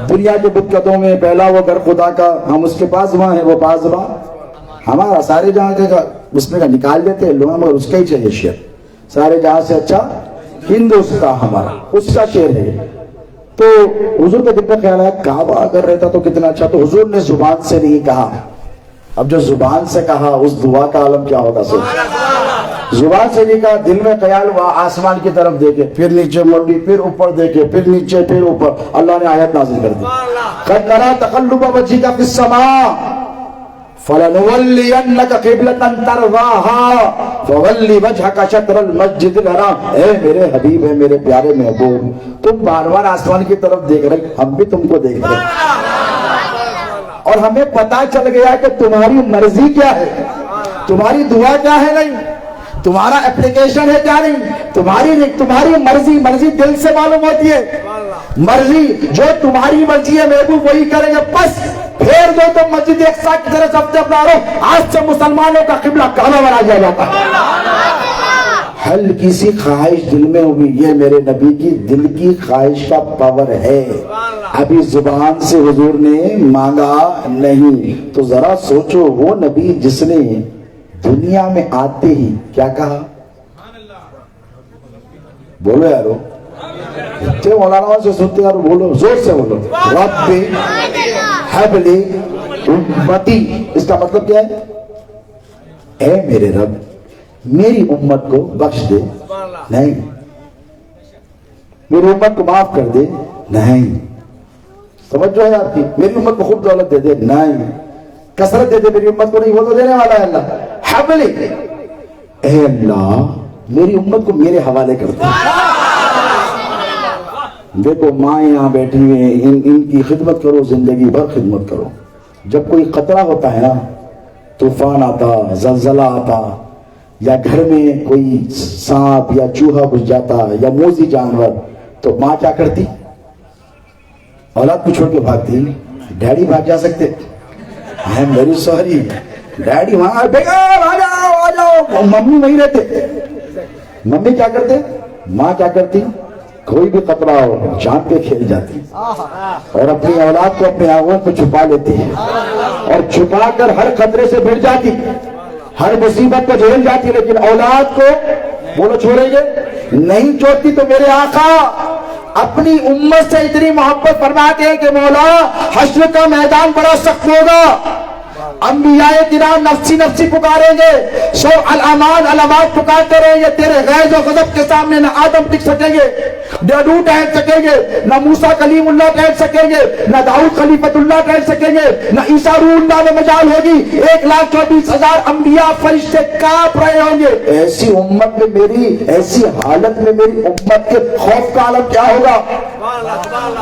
دنیا کے بت قدوں میں پہلا وہ گھر خدا کا, ہم اس کے پاس وہاں ہیں, وہ پاس وہاں ہمارا سارے جہاں کا اس میں کا نکال دیتے ہیں لوگ, مگر اس کا ہی چاہیے شعر. سارے جہاں سے اچھا ہندوستان ہمارا, اس کا شعر ہے. تو حضور کا دل میں خیال ہے کعبہ اگر رہتا تو کتنا اچھا. تو حضور نے زبان سے نہیں کہا. اب جو زبان سے کہا اس دعا کا عالم کیا ہوگا. زبان سے نہیں کہا, دل میں خیال ہوا, آسمان کی طرف دیکھے, پھر نیچے مڑی, پھر اوپر دیکھے, پھر نیچے, پھر اوپر. اللہ نے آیت نازل کر دی, قد نری تقلب وجهك في السماء فلنولینک قبلۃ ترضاها فول وجهك شطر المسجد الحرام. اے میرے حبیب, ہے میرے پیارے محبوب, تم بار بار آسمان کی طرف دیکھ رہے, ہم بھی تم کو دیکھ رہے, اور ہمیں پتا چل گیا کہ تمہاری مرضی کیا ہے, تمہاری دعا کیا ہے نہیں, تمہارا اپلیکیشن ہے کیا نہیں, تمہاری مرضی دل سے معلوم ہوتی ہے. مرضی جو تمہاری مرضی ہے محبوب وہی کریں گے. بس پھیر دو تو مسجد اقصی کی طرف سب سے اپنا رہو, آج سے مسلمانوں کا قبلہ کعبہ بنا دیا جاتا ہے. ہلکی سی خواہش دل میں ہوگی, یہ میرے نبی کی دل کی خواہش کا پاور ہے. ابھی زبان سے حضور نے مانگا نہیں. تو ذرا سوچو, وہ نبی جس نے دنیا میں آتے ہی کیا کہا, بولو یارو, اتنے مولانا سے سنتے یارو, بولو زور سے بولو, رب ہب لی امتی. اس کا مطلب کیا ہے, اے میرے رب میری امت کو بخش دے. نہیں, میری امت کو معاف کر دے. نہیں, سمجھو ہے آپ کی, میری امت کو خوب دولت دے دے. نہیں, کثرت دے دے میری امت کو. نہیں, وہ تو دینے والا ہے اللہ. حبلی, اے اللہ میری امت کو میرے حوالے کر دے. دیکھو ماں یہاں بیٹھی ہوئی ہیں, ان کی خدمت کرو, زندگی بھر خدمت کرو. جب کوئی خطرہ ہوتا ہے نا, طوفان آتا, زلزلہ آتا, یا گھر میں کوئی سانپ یا چوہا گھس جاتا یا موذی جانور, تو ماں کیا کرتی, اولاد کو چھوڑ کے بھاگتی. ڈیڈی بھاگ جا سکتے, I am very sorry, daddy وہاں بیگم آ جاؤ آ جاؤ. ممی وہیں رہتے. ممی کیا کرتے, ماں کیا کرتی, کوئی بھی خطرہ ہو جان پہ کھیل جاتی اور اپنی اولاد کو اپنے آنکھوں پہ چھپا لیتی ہے, اور چھپا کر ہر خطرے سے بچ جاتی, ہر مصیبت کو جھیل جاتی. لیکن اولاد کو بولو چھوڑیں گے نہیں چھوڑتی. تو میرے آقا اپنی امت سے اتنی محبت فرماتے ہیں کہ مولا حشر کا میدان بڑا سخت ہوگا, انبیاء کرام نفسی نفسی پکاریں گے, سو علامات پکارتے رہیں گے. تیرے غیظ و غضب کے سامنے نہ آدم ٹک سکیں گے, نہ نوح ٹھہر سکیں گے, نہ موسیٰ کلیم اللہ ٹھہر سکیں گے, نہ داؤد خلیفۃ اللہ ٹھہر سکیں گے, نہ عیسیٰ روح اللہ میں مجال ہوگی. 1,24,000 انبیاء فرشتے کانپ رہے ہوں گے. ایسی امت میں میری, ایسی حالت میں میری امت کے خوف کا عالم کیا ہوگا.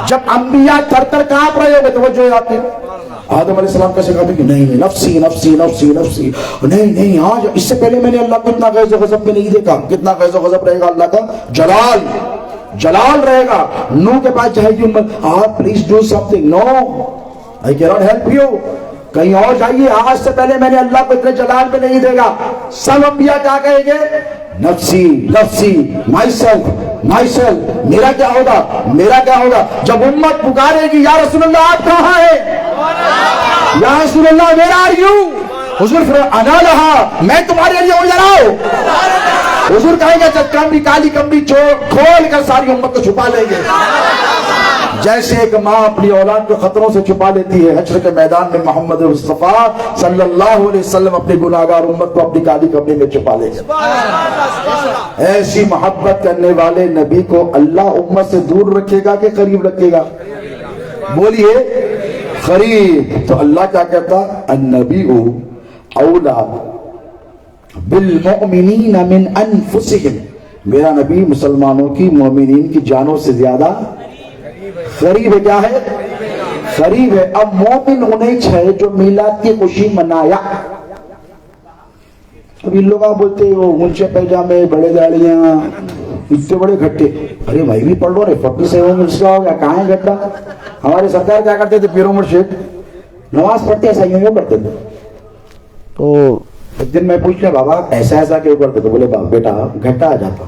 جب انبیاء تھر تھر کانپ رہے ہوں گے تو وہ جو آپ آدم علیہ السلام کیسے کہتے کہ نہیں نفسی نفسی نفسی نفسی, نہیں آج اس سے پہلے میں نے اللہ کو اتنا غیظ و غضب میں نہیں دیکھا. کتنا غیظ و غضب رہے گا اللہ کا, جلال رہے گا. نو کے پاس جائے گی امت, آپ please do something. No, I can not help you, کہیں اور جائیے, آج سے پہلے میں نے اللہ کو اتنے جلال میں نہیں دیکھا. سب انبیاء کیا کہیں گے, نفسی نفسی, مائی سیلف مائی سیلف, میرا کیا ہوگا میرا کیا ہوگا. جب امت پکارے گی یا رسول اللہ آپ کہاں ہیں, یا رسول اللہ ویئر آر یو, حضور فرمائیں انا لہا, میں تمہارے لیے ہوں, جلاؤ. حضور کہیں گے کمبی کالی کمبی کھول کر ساری امت کو چھپا لیں گے. جیسے ایک ماں اپنی اولاد کو خطروں سے چھپا لیتی ہے, حشر کے میدان میں محمد مصطفیٰ صلی اللہ علیہ وسلم اپنی گناہگار امت کو اپنی کالی کمبی میں چھپا لے گا. ایسی محبت کرنے والے نبی کو اللہ امت سے دور رکھے گا کہ قریب رکھے گا, بولیے قریب. تو اللہ کیا کہتا, النبی اولا بالمؤمنین من انفسہم, میرا نبی مسلمانوں کی مومنین کی جانوں سے زیادہ قریب ہے. کیا ہے, قریب ہے. اب مومن انہیں ہے جو میلاد کی خوشی منایا. اب ان لوگ آپ بولتے وہ اونچے پیجامے بڑے داڑیاں اتنے بڑے گھٹے. ارے میں بھی پڑھ لو رے 47 منٹس کا ہو گیا, کہاں ہے گھٹا؟ ہمارے سرکار کیا کرتے تھے, پیر عمر شیخ نماز پڑھتے ایسا یوں کرتے تھے. تو ایک دن میں پوچھ لیا بابا ایسا کیوں کرتے؟ تو بولے بیٹا گھٹا آ جاتا.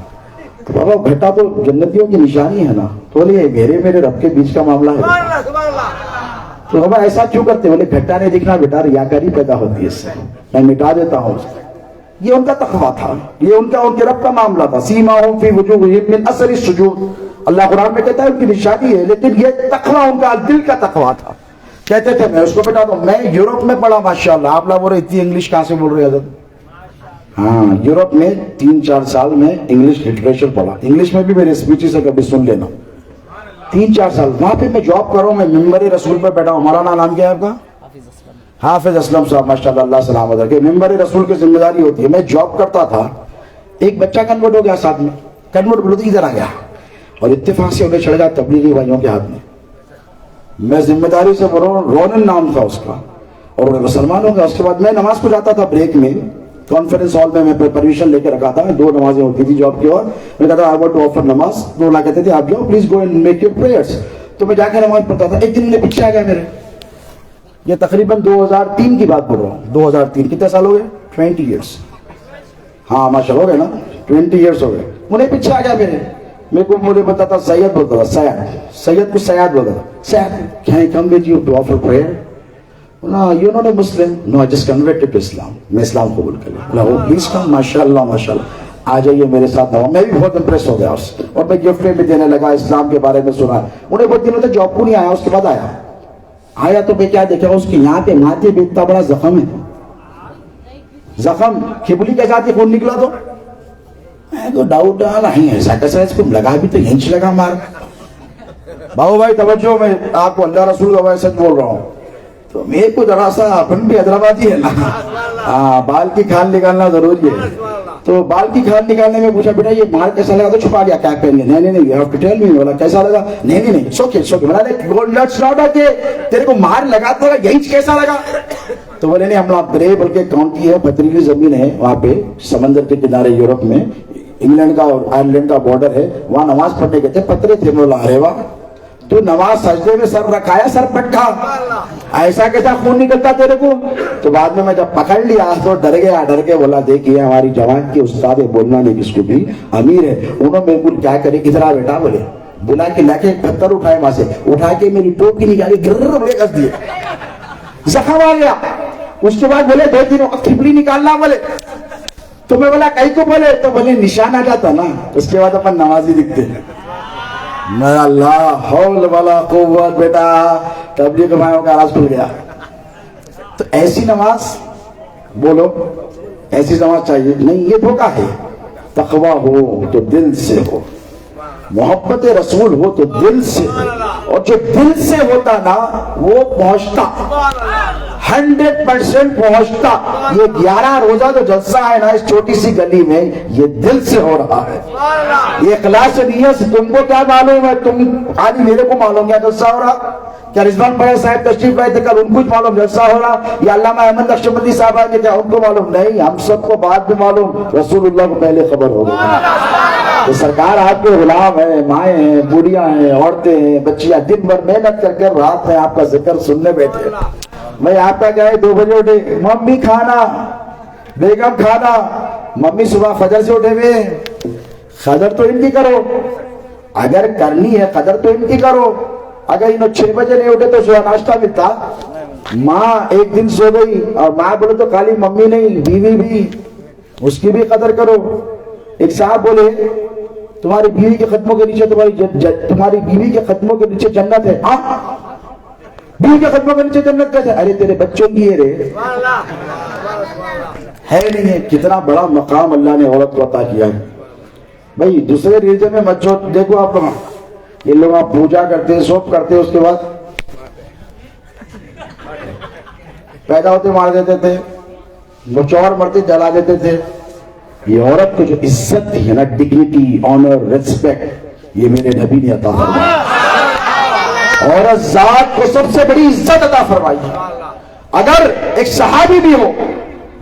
تو بابا گھٹا تو جنتیوں کی نشانی ہے نا. تو بولے میرے رب کے بیچ کا معاملہ ہے. تو بابا ایسا کیوں کرتے؟ بولے گھٹا نہیں دکھنا بیٹا, ریاکاری پیدا ہوتی ہے اس سے, میں مٹا دیتا ہوں. یہ ان کا تقویٰ تھا, یہ ان کے رب کا معاملہ تھا. سیماہم فی وجوہہم من اثر السجود, اللہ قرآن میں کہتا ہے ان کی نشانی ہے, لیکن یہ تقویٰ ان کا دل کا تقویٰ تھا. کہتے تھے میں اس کو بتا دوں, میں یورپ میں پڑھا ماشاءاللہ. آپ لوگ بول رہے اتنی انگلش کہاں سے بول رہے حضرت؟ ہاں, یورپ میں 3-4 سال میں انگلش لٹریچر پڑھا. انگلش میں بھی میرے اسپیچز سے کبھی سن لینا. 3-4 سال وہاں پہ میں جاب کر رہا ہوں, میں ممبر رسول پہ بیٹھا ہوں. مولانا نام کیا ہے آپ کا؟ حافظ اسلم صاحب, ماشاءاللہ, اللہ سلامت رکھے. ممبر رسول کی ذمہ داری ہوتی ہے. میں جاب کرتا تھا, ایک بچہ کنورٹ ہو گیا ساتھ میں. کنورٹ بولو تو ادھر آ گیا اور اتفاق سے انہیں چڑھ گیا تبلیغی بھائیوں کے ہاتھ میں. میں ذمہ داری سے بول رہا ہوں, رونن نام تھا اس کا, اور وہ مسلمان ہو گیا. اس کے بعد میں نماز کو جاتا تھا بریک میں, کانفرنس ہال میں پرمیشن لے کے رکھا تھا. 2 نمازیں ہوتی تھی جاب کی, اور میں کہتا آئی وانٹ ٹو آفر نماز. تو اللہ کہتے تھے آپ جاؤ, please go and make your prayers. تو میں جا کے نماز پڑھتا تھا. ایک دن میں پیچھے آ گیا میرے, یہ تقریباً 2003 کی بات بول رہا ہوں. 2003 کتنے سال ہو گئے؟ 20 ایئرس. ہاں ماشاء اللہ ہو گئے نا, 20 ایئرس ہو گئے. انہیں پیچھے آ گیا میرے کو مجھے بتا تھا سید بولتا تھا, سید کو سیاد بولتا تھا. سیاد can I come with you to offer prayer? No, you're not a Muslim. No, I just converted to Islam. میں اسلام قبول کر لیا. بولا پلیز کم. ماشاءاللہ ماشاءاللہ, آ جائیے میرے ساتھ. میں بھی بہت امپریس ہو گیا اس سے, اور میں گفٹ بھی دینے لگا, اسلام کے بارے میں سنا. انہیں بہت دنوں تک جاب کو نہیں آیا. اس کے بعد آیا تو میں کیا دیکھا, اس کے یہاں پہ ماتھے بھی اتنا بڑا زخم ہے. زخم کھبلی کے ساتھ خون نکلا. تو میں تو ڈاؤٹ نہیں ایسا کیسا, اس کو لگا بھی تو ہنچ لگا مار. باؤ بھائی توجہ, میں آپ کو اللہ رسول کا سچ بول رہا ہوں. تو میرے کو ذرا سا, اپن بھی حیدرآبادی ہے نا, ہاں, بال کی کھال نکالنا ضروری ہے. تو بال کی کھال نکالنے میں پوچھا بیٹا یہ مار کیسا لگا؟ تو چھپا لیا کیپ پہن کے. نہیں you have to tell me. بولا کیسا لگا؟ نہیں سوکے بولا لیٹس ناٹ کہ تیرے کو مار لگا تھا, یہی کیسا لگا؟ تو بولے نہیں ہم لوگ برے بلکہ کاؤنٹی ہے, پتھریلی زمین ہے وہاں پہ سمندر کے کنارے یورپ میں, انگلینڈ کا اور آئرلینڈ کا بارڈر ہے, وہاں نماز پڑھنے گئے تھے. پتھرے تھے. بولا ارے واہ, تو نماز سجدے میں سر رکھایا, سر پٹکا, ایسا کیسا خون نکلتا تیرے کو؟ تو بعد میں جب پکڑ لیا تو ڈر کے بولا دیکھیے ہماری جوان کی استاد ہے, بولنا نہیں کس کو بھی, امیر ہے. انہوں نے بالکل کیا کرے, ادھر آ بیٹا, بولے بلا کے لا کے پتھر اٹھائے, وہاں سے اٹھا کے میری ٹوپی نکالی, گر بولے کس دیے, زخم آ گیا. اس کے بعد بولے 2 دن کھپلی نکالنا. بولے تو میں بولا کئی کو, بولے تو بولے نشان آ جاتا نا. اس کے بعد اپن نمازی دکھتے. میں اللہ حول ولا قوت, بیٹا تبلیغ بھائیوں کا راز کھل گیا. تو ایسی نماز بولو, ایسی نماز چاہیے. نہیں, یہ دھوکہ ہے. تقویٰ ہو تو دل سے ہو, محبت رسول ہو تو دل سے, اور جو دل سے ہوتا نا وہ پہنچتا, 100% پہنچتا. یہ 11 روزہ جو جلسہ ہے نا اس چھوٹی سی گلی میں, یہ دل سے ہو رہا ہے. یہ اخلاص نیت سے. تم کو کیا معلوم ہے, تم آج میرے کو معلوم کیا جلسہ ہو رہا, کیا رضوان بھائی صاحب تشریف لائے تھے کل, ان کو معلوم جلسہ ہو رہا, یا علامہ احمد نقشبندی صاحب آئے کیا ان کو معلوم نہیں؟ ہم سب کو بعد میں معلوم, رسول اللہ کو پہلے خبر ہو گئی. تو سرکار آپ کے غلام ہیں, مائیں ہیں, بوڑھیاں ہیں, عورتیں ہیں, بچیاں دن بھر محنت کر کے رات میں آپ کا ذکر سننے بیٹھے. میں آپ کا گئے 2 بجے اٹھے, ممی کھانا, بیگم کھانا. ممی صبح فجر سے اٹھے ہوئے, قدر تو ان کی کرو, اگر کرنی ہے قدر تو ان کی کرو. اگر انہوں 6 بجے نہیں اٹھے تو صبح ناشتہ ملتا. ماں ایک دن سو گئی, اور ماں بولے تو خالی ممی نہیں, بیوی بھی, اس کی بھی قدر کرو. ایک صاحب بولے تمہاری بیوی کے قدموں کے نیچے تمہاری بیوی کے قدموں کے نیچے جنت ہے. بیوی کے قدموں کے نیچے جنت کیسے؟ ارے تیرے بچوں کی ہے رے, ہے نہیں ہے. کتنا بڑا مقام اللہ نے عورت کو عطا کیا ہے. بھائی دوسرے ریلیجن میں مت دیکھو آپ لوگ, یہ لوگ آپ پوجا کرتے ہیں, سوپ کرتے ہیں, اس کے بعد پیدا ہوتے مار دیتے تھے, بچور مرتے جلا دیتے تھے. یہ عورت کو جو عزت ہے نا, ڈگنیٹی, آنر, ریسپیکٹ, یہ میرے نبی نے عطا فرمائی. عورت ذات کو سب سے بڑی عزت عطا فرمائی. اگر ایک صحابی بھی ہو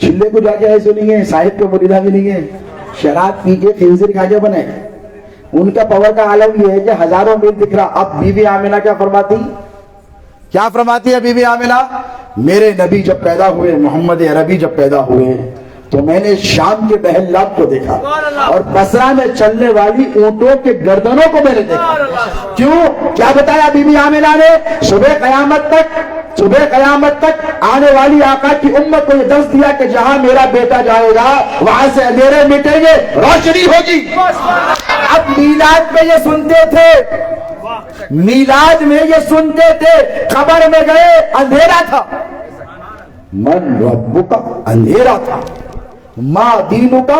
چلے کو جا کے ایسے نہیں ہے، صاحب کے مریدہ بھی نہیں ہے، شراب پی کے خنزیر کھا کے بنے. ان کا پاور کا عالم یہ ہے کہ ہزاروں میل دکھ رہا. اب بی بی آمنہ کیا فرماتی ہے بی بی آمنہ؟ میرے نبی جب پیدا ہوئے، محمد عربی جب پیدا ہوئے تو میں نے شام کے محلات کو دیکھا اور بصرہ میں چلنے والی اونٹوں کے گردنوں کو میں نے دیکھا. کیوں؟ کیا بتایا بی بی آمنہ نے؟ صبح قیامت تک آنے والی آقا کی امت کو یہ درس دیا کہ جہاں میرا بیٹا جائے گا وہاں سے اندھیرے مٹیں گے، روشنی ہوگی. اب میلاد میں یہ سنتے تھے، قبر میں گئے اندھیرا تھا. من ربک اندھیرا تھا، ما دینو کا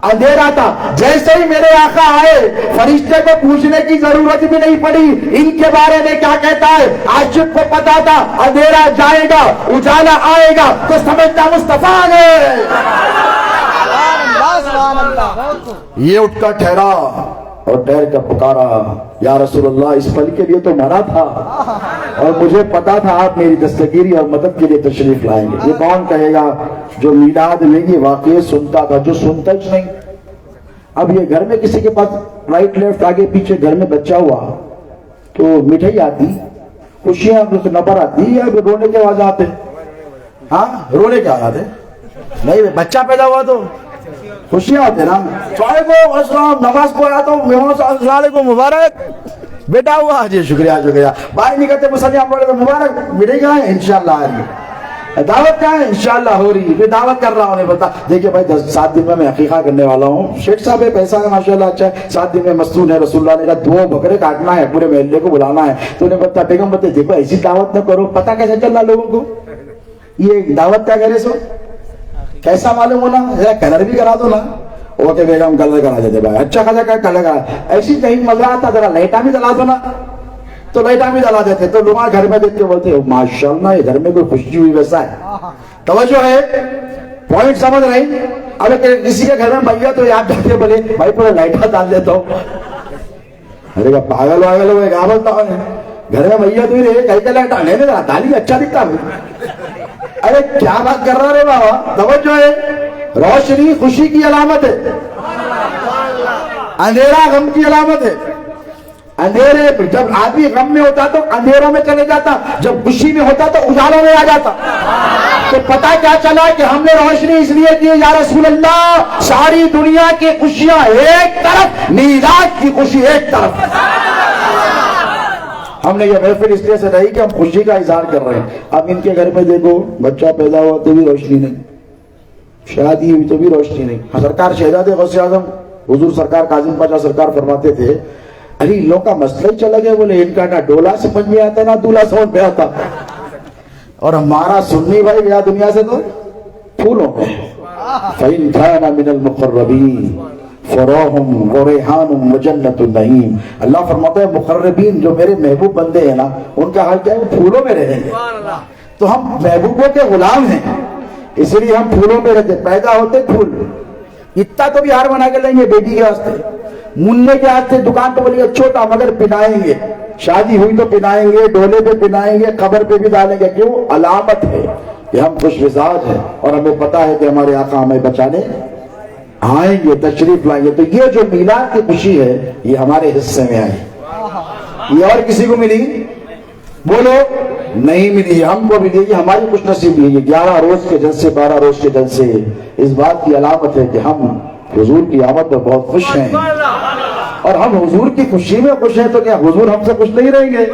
اندھیرا تھا. جیسے ہی میرے آقا آئے فرشتے کو پوچھنے کی ضرورت بھی نہیں پڑی ان کے بارے میں کیا کہتا ہے. عاشق کو پتا تھا اندھیرا جائے گا اجالا آئے گا تو سمجھتا مصطفیٰ آ گئے. یہ اٹھ کر ٹھہرا اور ٹھہر کر پکارا، یا رسول اللہ اس پل کے لیے تو مرا تھا اور مجھے پتا تھا آپ میری دستگیری اور مدد کے لیے تشریف لائیں گے. یہ کون کہے گا جو میلاد میں یہ واقعے سنتا تھا، جو سنتا ہی نہیں. اب یہ گھر میں کسی کے پاس رائٹ لیفٹ آگے پیچھے گھر میں بچہ ہوا تو مٹھائی آتی، خوشیاں نبر آتی یا رونے کے آواز آتے؟ ہاں رونے کے آواز آتے نہیں. بچہ پیدا ہوا تو خوشیاں ہوتے نا. وعلیکم السلام، نماز پڑھا تو السلام علیکم مبارک بیٹا ہوا، جی شکریہ باہر نکلتے مسلمان پڑھے تو مبارک مٹھائی کہاں ہے؟ انشاءاللہ آ رہی ہے. دعوت کہاں ہے؟ انشاءاللہ ہو رہی ہے. پھر دعوت کر رہا ہوں، انہیں بتا دیکھیے بھائی 7 دن میں میں عقیقہ کرنے والا ہوں. شیخ صاحب ہے، پیسہ ہے ماشاءاللہ اچھا ہے، 7 دن میں مستون ہے. رسول اللہ نے کہا 2 بکرے کاٹنا ہے، پورے محلے کو بلانا ہے. تو انہیں بتا بیگم بتے دیکھو ایسی دعوت نہ کرو، پتہ کیسے چل رہا لوگوں کو یہ دعوت کیا کرے. سو کیسا معلوم ہونا، ذرا کلر بھی کرا دو نا. وہ کہ بیگم کلر کرا دیتے بھائی، اچھا خاصا کلر کرا. ایسی کہیں مزہ آتا ذرا لائٹاں بھی جلا دو نا، تو لائٹاں بھی جلا دیتے. تو لوگ گھر میں دیکھ کے بولتے ماشاءاللہ یہ گھر میں کوئی خوشی ہوئی ویسا ہے. توجہ ہے، پوائنٹ سمجھ رہی. اب کسی کے گھر میں بھیا تو یاد رکھتے بولے بھائی پورا لائٹاں ڈال دیتا ہوں. ارے کہ پاگل ہوئے کیا بولتا ہوں، گھر میں بھیا تو ہی رہے کہیں کہ لائٹ آنے میں ڈالی اچھا دکھتا ہے. ارے کیا بات کر رہا رے بابا. توجہ ہے، روشنی خوشی کی علامت ہے، اندھیرا غم کی علامت ہے. اندھیرے جب آدمی غم میں ہوتا تو اندھیروں میں چلے جاتا، جب خوشی میں ہوتا تو اجالوں میں آ جاتا. تو پتہ کیا چلا کہ ہم نے روشنی اس لیے کی یا رسول اللہ ساری دنیا کی خوشیاں ایک طرف، میلاد کی خوشی ایک طرف. ہم نے یہ محفل اس لیے سے رہی کہ ہم خوشی کا اظہار کر رہے ہیں. اب ان کے گھر میں دیکھو بچہ پیدا ہوا تو بھی روشنی نہیں، شادی ہوئی تو بھی روشنی نہیں. سرکار شہزادے غوث اعظم حضور سرکار کاظم پاشا سرکار فرماتے تھے ارے ان لوگوں کا مسئلہ ہی چلا گیا. بولے ان کا نہ ڈولا سمجھ میں آتا نہ دولہا سمجھ میں آتا، اور ہمارا سنی بھائی گیا دنیا سے تو پھولوں میں. فَإِنْ كَانَ مِنَ الْمُقَرَّبِينَ فَرَوْحٌ وَرَيْحَانٌ وَجَنَّةُ النَّعِيمِ. اللہ فرماتا ہے مقربین جو میرے محبوب بندے ہیں نا ان کا حال کیا ہے، وہ پھولوں میں رہیں گے. تو ہم محبوبوں کے غلام ہیں اس لیے ہم پھولوں میں رہتے. پیدا ہوتے پھول، اتنا تو بھی ہار بنا کے لیں گے بیٹی کے واسطے، مننے کے ہاتھ سے دکان پہ بولیں گے چھوٹا مگر پہنائیں گے. شادی ہوئی تو پہنائیں گے، ڈولے پہ پہنائیں گے، قبر پہ بھی ڈالیں گے. کیوں؟ علامت ہے کہ ہم خوش مزاج ہیں اور ہمیں پتا ہے کہ ہمارے آقا ہمیں بچانے آئیں گے، تشریف لائیں گے. تو یہ جو میلاد کی خوشی ہے یہ ہمارے حصے میں آئی. یہ اور کسی کو ملی؟ بولو نہیں ملی. ہم کو ملی، یہ ہماری خوش نصیبی ہے. یہ 11 روز کے جلسے 12 روز کے جلسے اس بات کی علامت ہے کہ ہم حضور کی آمد پر بہت خوش ہیں. اور ہم حضور کی خوشی میں خوش ہیں تو کیا حضور ہم سے خوش نہیں رہیں گے؟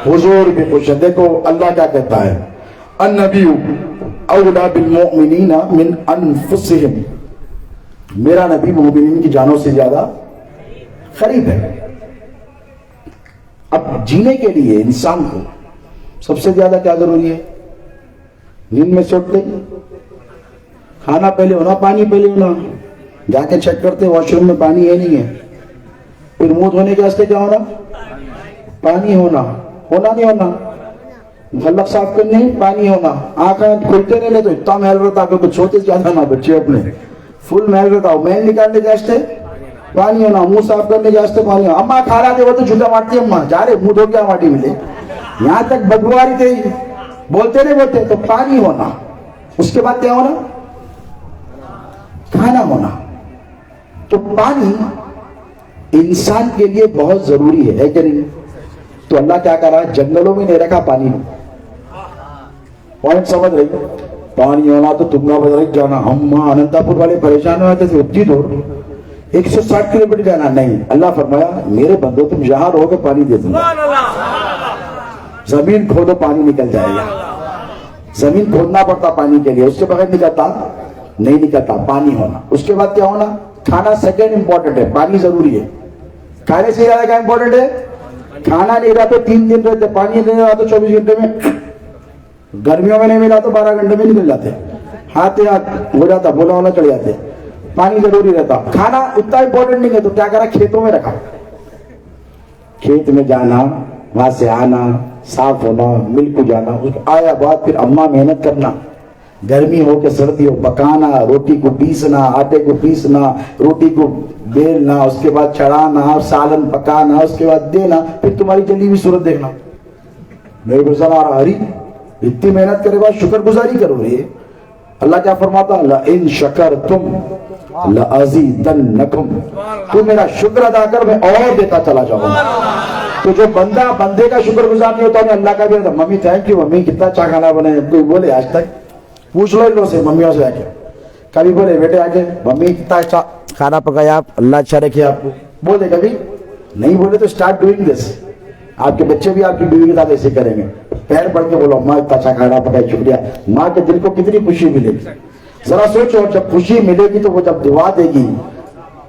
حضور بھی خوش ہیں. دیکھو اللہ کیا کہتا ہے، النبی اولا بالمؤمنین من انفسہم. میرا نبی مومنین کی جانوں سے زیادہ قریب ہے. اب جینے کے لیے انسان کو سب سے زیادہ کیا ضروری ہے؟ نیند میں سوٹتے کھانا پہلے ہونا، پانی پہلے ہونا. جا کے چیک کرتے واش روم میں پانی ہے نہیں ہے. پھر منہ دھونے کے واسطے کیا ہونا؟ پانی ہونا نہیں ہونا. مخلق صاف کرنے پانی ہونا. آنکھیں کھلتے رہنے تو اتنا محل رہتا کہ کچھ ہوتے زیادہ نہ بچے اپنے فل محل رہتا. محل نکالنے کے واسطے پانی ہونا، منہ صاف کرنے کے واسطے پانی ہونا. اماں کھا رہا تھے وہ تو جھوٹا مارتی اماں جا رہے منہ دھو کیا ماٹی ملے، یہاں تک بدبو آ رہی تھی، بولتے نہیں بولتے تو پانی ہونا. اس کے بعد کیا ہونا؟ کھانا ہونا. تو پانی انسان کے لیے بہت ضروری ہے کہ نہیں؟ تو اللہ کیا کر رہا ہے؟ جنگلوں میں نہیں رکھا پانی میں. پوائنٹ سمجھ رہی؟ پانی ہونا تو تم نہ بدل جانا. ہم آنندہ پور والے پریشان ہوتے تھے اتنی دور 160 کلو میٹر جانا. نہیں، اللہ فرمایا میرے بندو تم جہاں رہو گے پانی دے دوں گا. زمین کھودو پانی نکل جائے گا. زمین کھودنا پڑتا پانی کے لیے، اس کے بغیر نکلتا نہیں نکلتا. پانی ہونا. اس کے بعد کیا ہونا؟ کھانا سیکنڈ امپورٹنٹ ہے، پانی ضروری ہے. کھانے سے زیادہ کیا امپورٹنٹ ہے؟ کھانا نہیں رہا تو 3 دن رہتے، پانی نہیں رہا تو 24 گھنٹے میں. گرمیوں میں نہیں ملا تو 12 گھنٹے میں نکل جاتے، ہاتھ ہو جاتا، بولا ہونا چڑھ جاتے. پانی ضروری رہتا. کھانا اتنا امپورٹنٹ نہیں ہے تو کیا کرا؟ کھیتوں میں رکھا. کھیت میں جانا، وہاں سے آنا، صاف ہونا، مل کو جانا، آیا بعد پھر اماں محنت کرنا، گرمی ہو کہ سردی ہو، پکانا، روٹی کو پیسنا، آٹے کو پیسنا، روٹی کو بیلنا، اس کے بعد چڑھانا، سالن پکانا، اس کے بعد دینا، پھر تمہاری جلی ہوئی صورت دیکھنا. میرے کو سن آ رہا ہری اتنی محنت کرے بعد شکر گزاری کرو رہے. اللہ کیا فرماتا؟ لَإِن شَكَرْتُمْ لَأَزِيدَنَّكُمْ. تو میرا شکر ادا کر میں اور دیتا چلا جاؤں گا. تو جو بندہ بندے کا شکر گزار نہیں ہوتا انہیں اللہ کا بھی ہوتا. ممی تھینک یو، ممی کتنا اچھا کھانا بنے. کوئی بولے آج تک؟ پوچھ لو ان لوگوں سے، ممیوں سے آ کے کبھی بولے بیٹے آ کے ممی کتنا اچھا کھانا پکایا آپ، اللہ اچھا رکھے آپ کو؟ بولے کبھی نہیں؟ بولے تو اسٹارٹ ڈوئنگ دس. آپ کے بچے بھی آپ کی بیوی کے ساتھ ایسے کریں گے. پیر پڑھ کے بولو ماں اتنا اچھا کھانا پکایا، شکریہ. ماں کے دل کو کتنی خوشی ملے گی. ذرا سوچو، جب خوشی ملے گی تو وہ جب دعا دے گی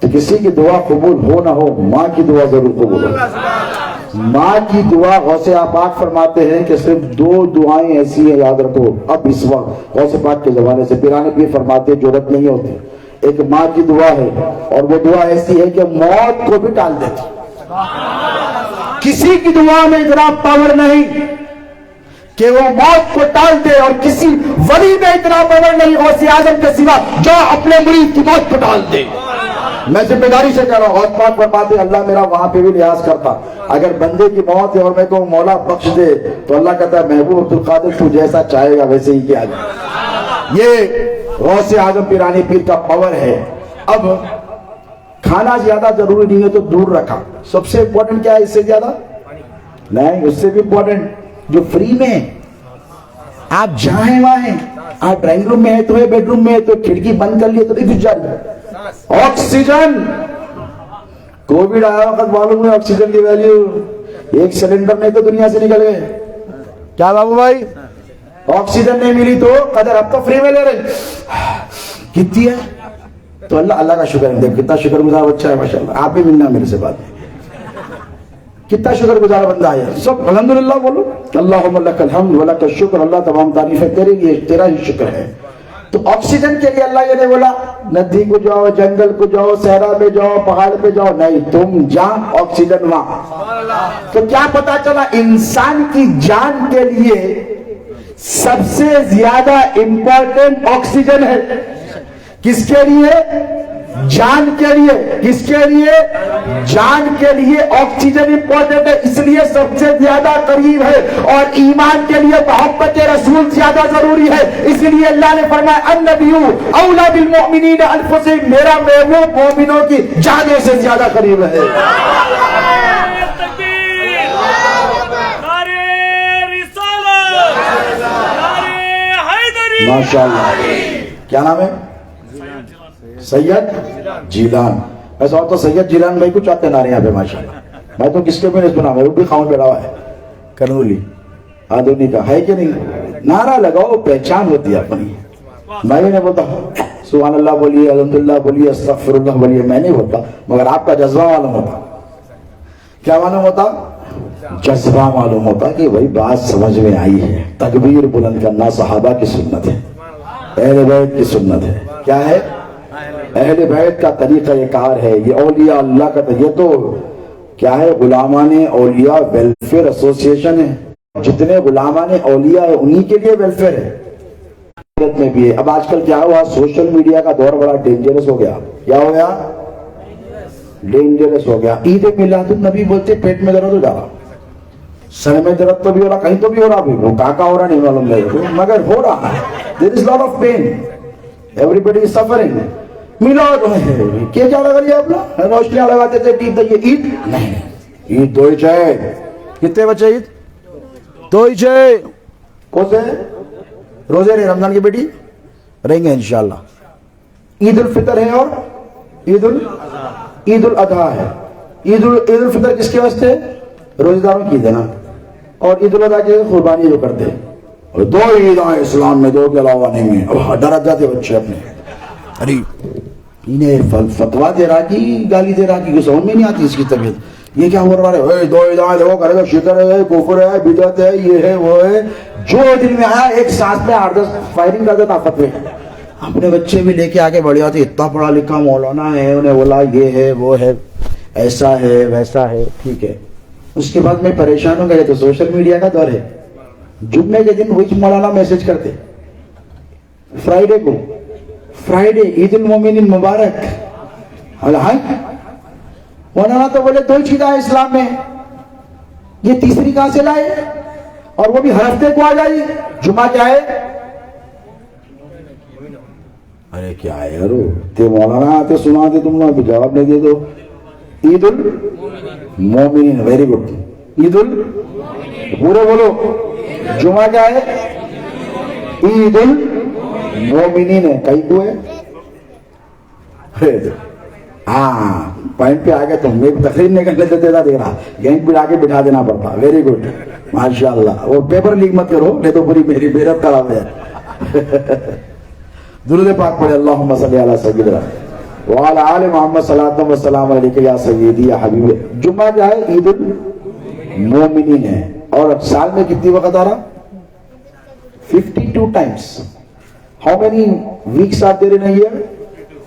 تو کسی کی دعا قبول ہو نہ ہو، ماں کی دعا ضرور قبول ہو. ماں کی دعا غوث پاک فرماتے ہیں کہ صرف 2 دعائیں ایسی ہیں، یاد رکھو. اب اس وقت غوث پاک کے زمانے سے پیرانے پیر فرماتے ضرورت نہیں ہوتی. ایک ماں کی دعا ہے اور وہ دعا ایسی ہے کہ موت کو بھی ٹال دیتی. کسی کی دعا میں اتنا پاور نہیں کہ وہ موت کو ٹال دے، اور کسی ولی میں اتنا پاور نہیں غوث اعظم کے سوا جو اپنے مرید کی موت کو ٹال دے. میں ذمہ داری سے کہہ رہا ہوں. غوث پاک فرماتے اللہ میرا وہاں پہ بھی لحاظ کرتا. اگر بندے کی موت ہے اور میں کو مولا بخش دے تو اللہ کہتا ہے محبوب عبد القادر تو جیسا چاہے گا ویسے ہی کیا جائے. یہ غوث اعظم پیرانی پیر کا پاور ہے. اب کھانا زیادہ ضروری نہیں ہے تو دور رکھا. سب سے امپورٹنٹ کیا ہے اس سے زیادہ؟ نہیں، اس سے بھی امپورٹنٹ جو فری میں آپ جہاں ہیں وہاں ہیں. آپ ڈرائنگ روم میں ہے تو ہے، بیڈ روم میں ہے تو کھڑکی بند کر لیے تو نہیں گھس جا رہی. آکسیجن کووڈ آیا وقت معلوم ہے آکسیجن کی ویلیو. 1 سلنڈر نہیں تو دنیا سے نکل گئے. کیا بابو بھائی؟ آکسیجن نہیں ملی تو قدر اب تو فری میں لے رہے کتنی ہے. تو اللہ کا شکر ہے. کتنا شکر گزار بچہ ہے ماشاءاللہ. آپ بھی ملنا میرے سے بات ہے. کتنا شکر گزار بندہ ہے. سب الحمدللہ بولو. اللہم لک الحمد ولک الشکر. اللہ تمام تعریفیں تیرے لیے، تیرا ہی شکر ہے. تو آکسیجن کے لیے اللہ یہ نہیں بولا ندی کو جاؤ، جنگل کو جاؤ، صحرا پہ جاؤ، پہاڑ پہ جاؤ. نہیں، تم جہاں آکسیجن وہاں. تو کیا پتا چلا؟ انسان کی جان کے لیے سب سے زیادہ امپورٹنٹ آکسیجن ہے. کس کے لیے؟ جان کے لیے. کس کے لیے؟ جان کے لیے آکسیجن امپورٹنٹ ہے. اس لیے سب سے زیادہ قریب ہے. اور ایمان کے لیے محبت رسول زیادہ ضروری ہے. اس لیے اللہ نے فرمایا النبی اولی بالمؤمنین انفسہم. میرا محبوب مومنوں کی جانوں سے زیادہ قریب ہے. ماشاءاللہ. کیا نام ہے؟ سید جیلان. ایسا ہوتا سید جیلان بھائی کو چاہتے نعرے یہاں پہ ماشاءاللہ. میں تو کس کے بھی نہیں سنا، میں وہ بھی خاؤں بیڑا ہوا ہے. کرنولی آدھونی کا ہے کہ نہیں؟ نعرہ لگاؤ، پہچان ہوتی ہے اپنی. میں بھی نہیں بولتا سبحان اللہ بولیے، الحمدللہ بولیے، استغفر اللہ بولیے. میں نہیں بولتا، مگر آپ کا جذبہ معلوم ہوتا. کیا معلوم ہوتا؟ جذبہ معلوم ہوتا کہ وہی بات سمجھ میں آئی ہے. تکبیر بلند کرنا صحابہ کی سنت ہے، اہل بیت کی سنت ہے. کیا ہے؟ اہل بیت کا طریقہ یہ کار ہے. یہ اولیاء اللہ کا. یہ تو کیا ہے؟ غلامان اولیاء ویلفیئر ایسوسیشن ہے. جتنے غلامان اولیاء ہے انہی کے لیے ویلفیئر ہے. میں بھی ہے. اب آج کل کیا ہوا؟ سوشل میڈیا کا دور بڑا ڈینجرس ہو گیا. کیا ہو گیا؟ ڈینجرس ہو گیا. عید میلاد النبی بولتے پیٹ میں درد ہو جا رہا، سر میں درد تو بھی ہو رہا، کہیں تو بھی ہو رہا. بھی وہ کہاں ہو رہا نہیں معلوم نہیں، مگر ہو رہا ہے. There is lot of pain. Everybody is suffering. میلاد کیا لگا لیا آپ نے؟ روشنیاں لگاتے تھے عید عید نہیں، عید دو ہی چاہے. کتنے بچے عید؟ دو ہی چاہے. کون سے روزے رہے رمضان کی بیٹی رہیں گے انشاءاللہ. عید الفطر ہے اور عید الاضحیٰ ہے. عید الفطر کس کے واسطے؟ روزے داروں کی دینا. اور عید الاضحیٰ کی قربانی جو کرتے. اور دو عید آئے اسلام میں، دو کے علاوہ نہیں ہے. ڈر جاتے بچے اپنے، ارے انہیں فتوا دے رہا کہ گالی دے رہا کہ سمجھ میں نہیں آتی اس کی طبیعت. یہ کیا ہو رہا ہے؟ دو عید آئے دیکھو کرے گا، شکر ہے، کفر ہے، بدعت ہے، یہ ہے وہ ہے. جو دل میں آیا ایک سانس میں 8-10 فائرنگ کر دیتا فتوے. اپنے بچے بھی لے کے آگے بڑھ جاتے. اتنا پڑھا لکھا مولانا ہے، انہیں بولا یہ ہے وہ ہے، ایسا ہے ویسا ہے. ٹھیک ہے. اس کے بعد میں پریشان ہو گیا. تو سوشل میڈیا کا دور ہے. جمعے کے دن وہی مولانا میسج کرتے، فرائیڈے کو، فرائیڈے عید المومنین مبارک. مولانا تو بولے دو چیزیں ہیں اسلام میں، یہ تیسری کہاں سے لائے؟ اور وہ بھی ہر ہفتے کو آ جائے. جمعہ کیا ہے؟ ارے کیا ہے یارو تے مولانا آتے سناتے، تم نے جواب نہیں دے دو. عید المومنین. Very good. عید پورے بولو. جمعہ کیا ہے؟ عید المومنین ہے. کئی کو ہے؟ ہاں پوائنٹ پہ آ گئے. تم ایک تقریر نہیں کرنے دیتے تھا، دے رہا یہیں پہ آ کے بٹھا دینا پڑتا. ویری گڈ ماشاءاللہ. وہ پیپر لیک مت کرو نہیں تو پوری میری محنت خراب ہے. درود پاک پڑھے. اللہم صلی علی سیدنا وعلی آل محمد صلاۃ و سلام علیک یا سیدی یا حبیبی. جمعہ کیا ہے؟ عید المومنین ہے. اور سال میں کتنی وقت آ رہا؟ 52 times. How many weeks are there in a year?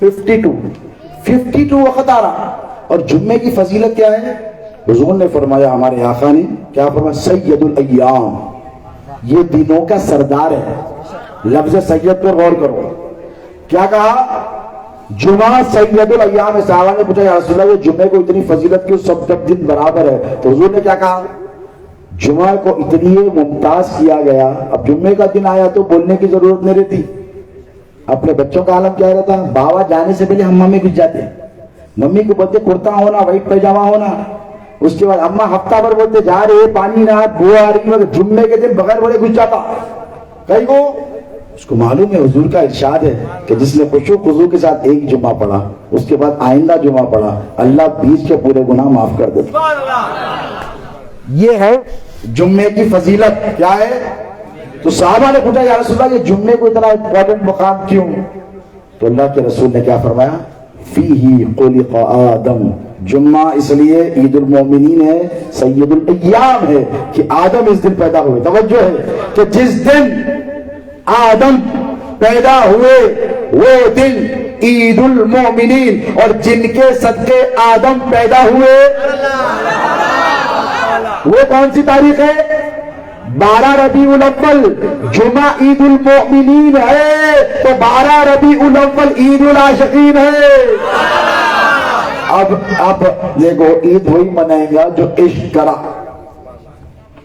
52 وقت آ رہا. اور جمعے کی فضیلت کیا ہے؟ حضور نے فرمایا، ہمارے آقا نے کیا فرمایا؟ سید الایام، یہ دنوں کا سردار ہے. لفظ سید پر غور کرو. کیا کہا؟ جمعہ سید الایام. صحابہ نے پوچھا یا رسول اللہ یہ جمعے کو اتنی فضیلت کیوں؟ سب دن برابر ہے. تو حضور نے کیا کہا؟ جمعہ کو اتنی ممتاز کیا گیا. اب جمعے کا دن آیا تو بولنے کی ضرورت نہیں رہتی. اپنے بچوں کا عالم کیا رہتا؟ بابا جانے سے پہلے ہم ممی گھس جاتے. ممی کو بولتے کرتا ہونا، وائٹ پیجامہ ہونا. اس کے بعد اماں ہفتہ بھر بولتے جا رہے پانی نہ بو آ رہی. مگر جمعے کے دن بغیر بولے گھس جاتا. کئی کو اس کو معلوم ہے حضور کا ارشاد ہے کہ جس نے خشوع خضوع کے ساتھ ایک جمعہ پڑھا، اس کے بعد آئندہ جمعہ پڑھا، اللہ 20 کے پورے گناہ معاف کر دیتا. یہ ہے جمعے کی فضیلت. کیا ہے؟ تو صحابہ نے پوچھا یا رسول اللہ یہ جمعے کو اتنا امپورٹنٹ مقام کیوں؟ تو اللہ کے رسول نے کیا فرمایا؟ فیہ خلق آدم. جمعہ اس لیے عید المومنین ہے، سید الایام ہے کہ آدم اس دن پیدا ہوئے. توجہ ہے کہ جس دن آدم پیدا ہوئے وہ دن عید المومنین. اور جن کے صدقے آدم پیدا ہوئے وہ کون سی تاریخ ہے؟ 12 ربیع الاول. جمعہ عید المومنین ہے تو 12 ربیع الاول عید العاشقین ہے. اب دیکھو عید وہی منائے گا جو عشق کرا.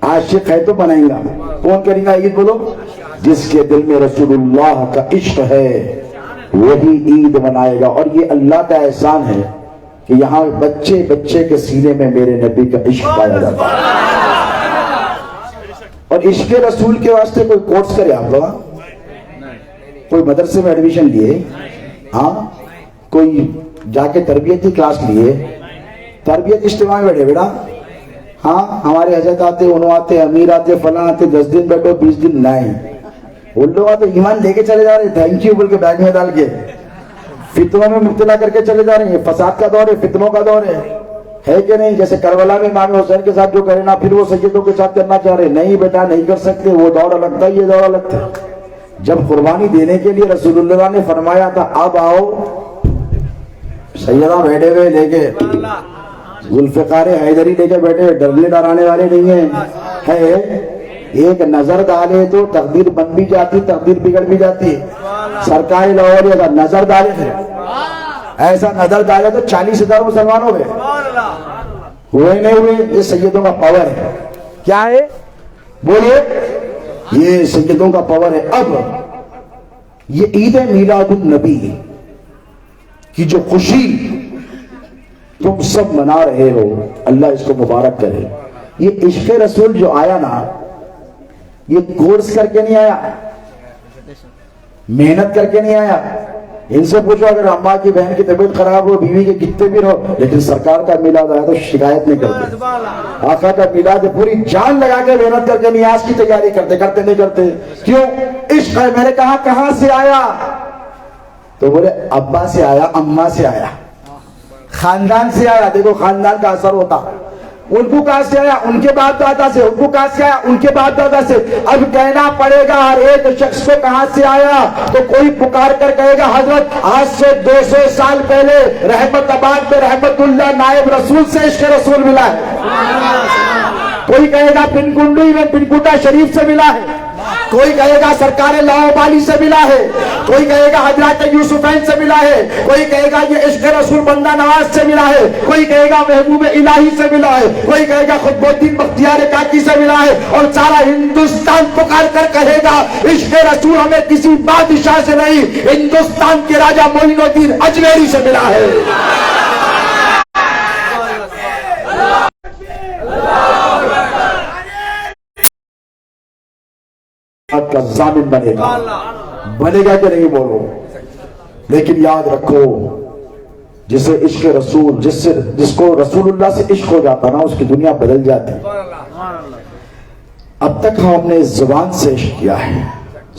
عاشق ہے تو منائے گا. کون کرے گا عید؟ بولو. جس کے دل میں رسول اللہ کا عشق ہے وہی عید منائے گا. اور یہ اللہ کا احسان ہے کہ یہاں بچے بچے کے سینے میں میرے نبی کا عشق پایا جاتا ہے. اور عشق رسول کے واسطے کوئی کورس کرے آپ لوگ؟ کوئی مدرسے میں ایڈمیشن لیے؟ ہاں. کوئی جا کے تربیت کی کلاس لیے؟ تربیت اجتماع میں بیٹھے بیٹا. ہاں ہمارے حضرت آتے، انہوں آتے، امیر آتے، فلاں آتے، 10 دن بیٹھو 20 دن نہیں. ان لوگ آتے ایمان لے کے چلے جا رہے، تھینک یو بول کے بیگ میں ڈال کے فتنوں میں مبتلا کر کے چلے جا رہے ہیں. فساد کا دور ہے، فتنوں کا دور ہے کہ نہیں؟ جیسے کربلا میں امام حسین کے ساتھ جو کرے نا پھر وہ سیدوں کے ساتھ کرنا چاہ رہے. نہیں بیٹا نہیں کر سکتے. وہ دور الگ تھا، یہ دور الگ تھا. جب قربانی دینے کے لیے رسول اللہ نے فرمایا تھا اب آؤ، سیدہ بیٹھے ہوئے لے کے ذوالفقار حیدری لے کے بیٹھے. ڈرنے ڈرانے والے نہیں ہیں. ایک نظر ڈالے تو تقدیر بن بھی جاتی، تقدیر بگڑ بھی جاتی. سرکار لاہور کا نظر ڈالے تھے، ایسا نظر ڈالے تو 40,000 مسلمان ہو گئے. ہوئے نہیں ہوئے؟ یہ سیدوں کا پاور ہے. کیا ہے؟ بولیے. یہ سیدوں کا پاور ہے. اب یہ عید میلاد النبی. کی جو خوشی تم سب منا رہے ہو، اللہ اس کو مبارک کرے۔ یہ عشق رسول جو آیا نا، یہ کورس کر کے نہیں آیا، محنت کر کے نہیں آیا۔ ان سے پوچھو اگر اماں کی بہن کی طبیعت خراب ہو، بیوی کے کتنے بھی رہو، لیکن سرکار کا میلاد آیا تو شکایت نہیں کرتے۔ آقا کا میلاد پوری جان لگا کے محنت کر کے نیاز کی تیاری کرتے نہیں کرتے۔ کیوں؟ عشق ہے۔ میں نے کہا کہاں سے آیا؟ تو بولے ابا سے آیا، اماں سے آیا، خاندان سے آیا۔ دیکھو خاندان کا اثر ہوتا۔ ان کو کہاں سے آیا؟ ان کے باپ دادا سے۔ ان کو کہاں سے آیا؟ ان کے باپ دادا سے۔ اب کہنا پڑے گا ہر ایک شخص کو کہاں سے آیا، تو کوئی پکار کر کہے گا حضرت آج سے 200 سال پہلے رحمت آباد میں رحمت اللہ نائب رسول سے عشق رسول ملا ہے۔ کوئی کہے گا پن کنڈوئی میں پنکوٹا شریف سے ملا ہے، کوئی کہے گا سرکار لاہوبالی سے ملا ہے، کوئی کہے گا حضرات یوسفین سے ملا ہے، کوئی کہے گا یہ عشق رسول بندہ نواز سے ملا ہے، کوئی کہے گا محبوب الہی سے ملا ہے، کوئی کہے گا خطب الدین بختیار کاکی سے ملا ہے، اور سارا ہندوستان پکار کر کہے گا عشق رسول ہمیں کسی بادشاہ سے نہیں، ہندوستان کے راجہ معین الدین اجمیری سے ملا ہے۔ کا ضامن بنے گا کہ نہیں بولو، لیکن یاد رکھو جسے عشق رسول جس کو رسول اللہ سے عشق ہو جاتا نا، اس کی دنیا بدل جاتی۔ اب تک ہم نے زبان سے عشق کیا ہے،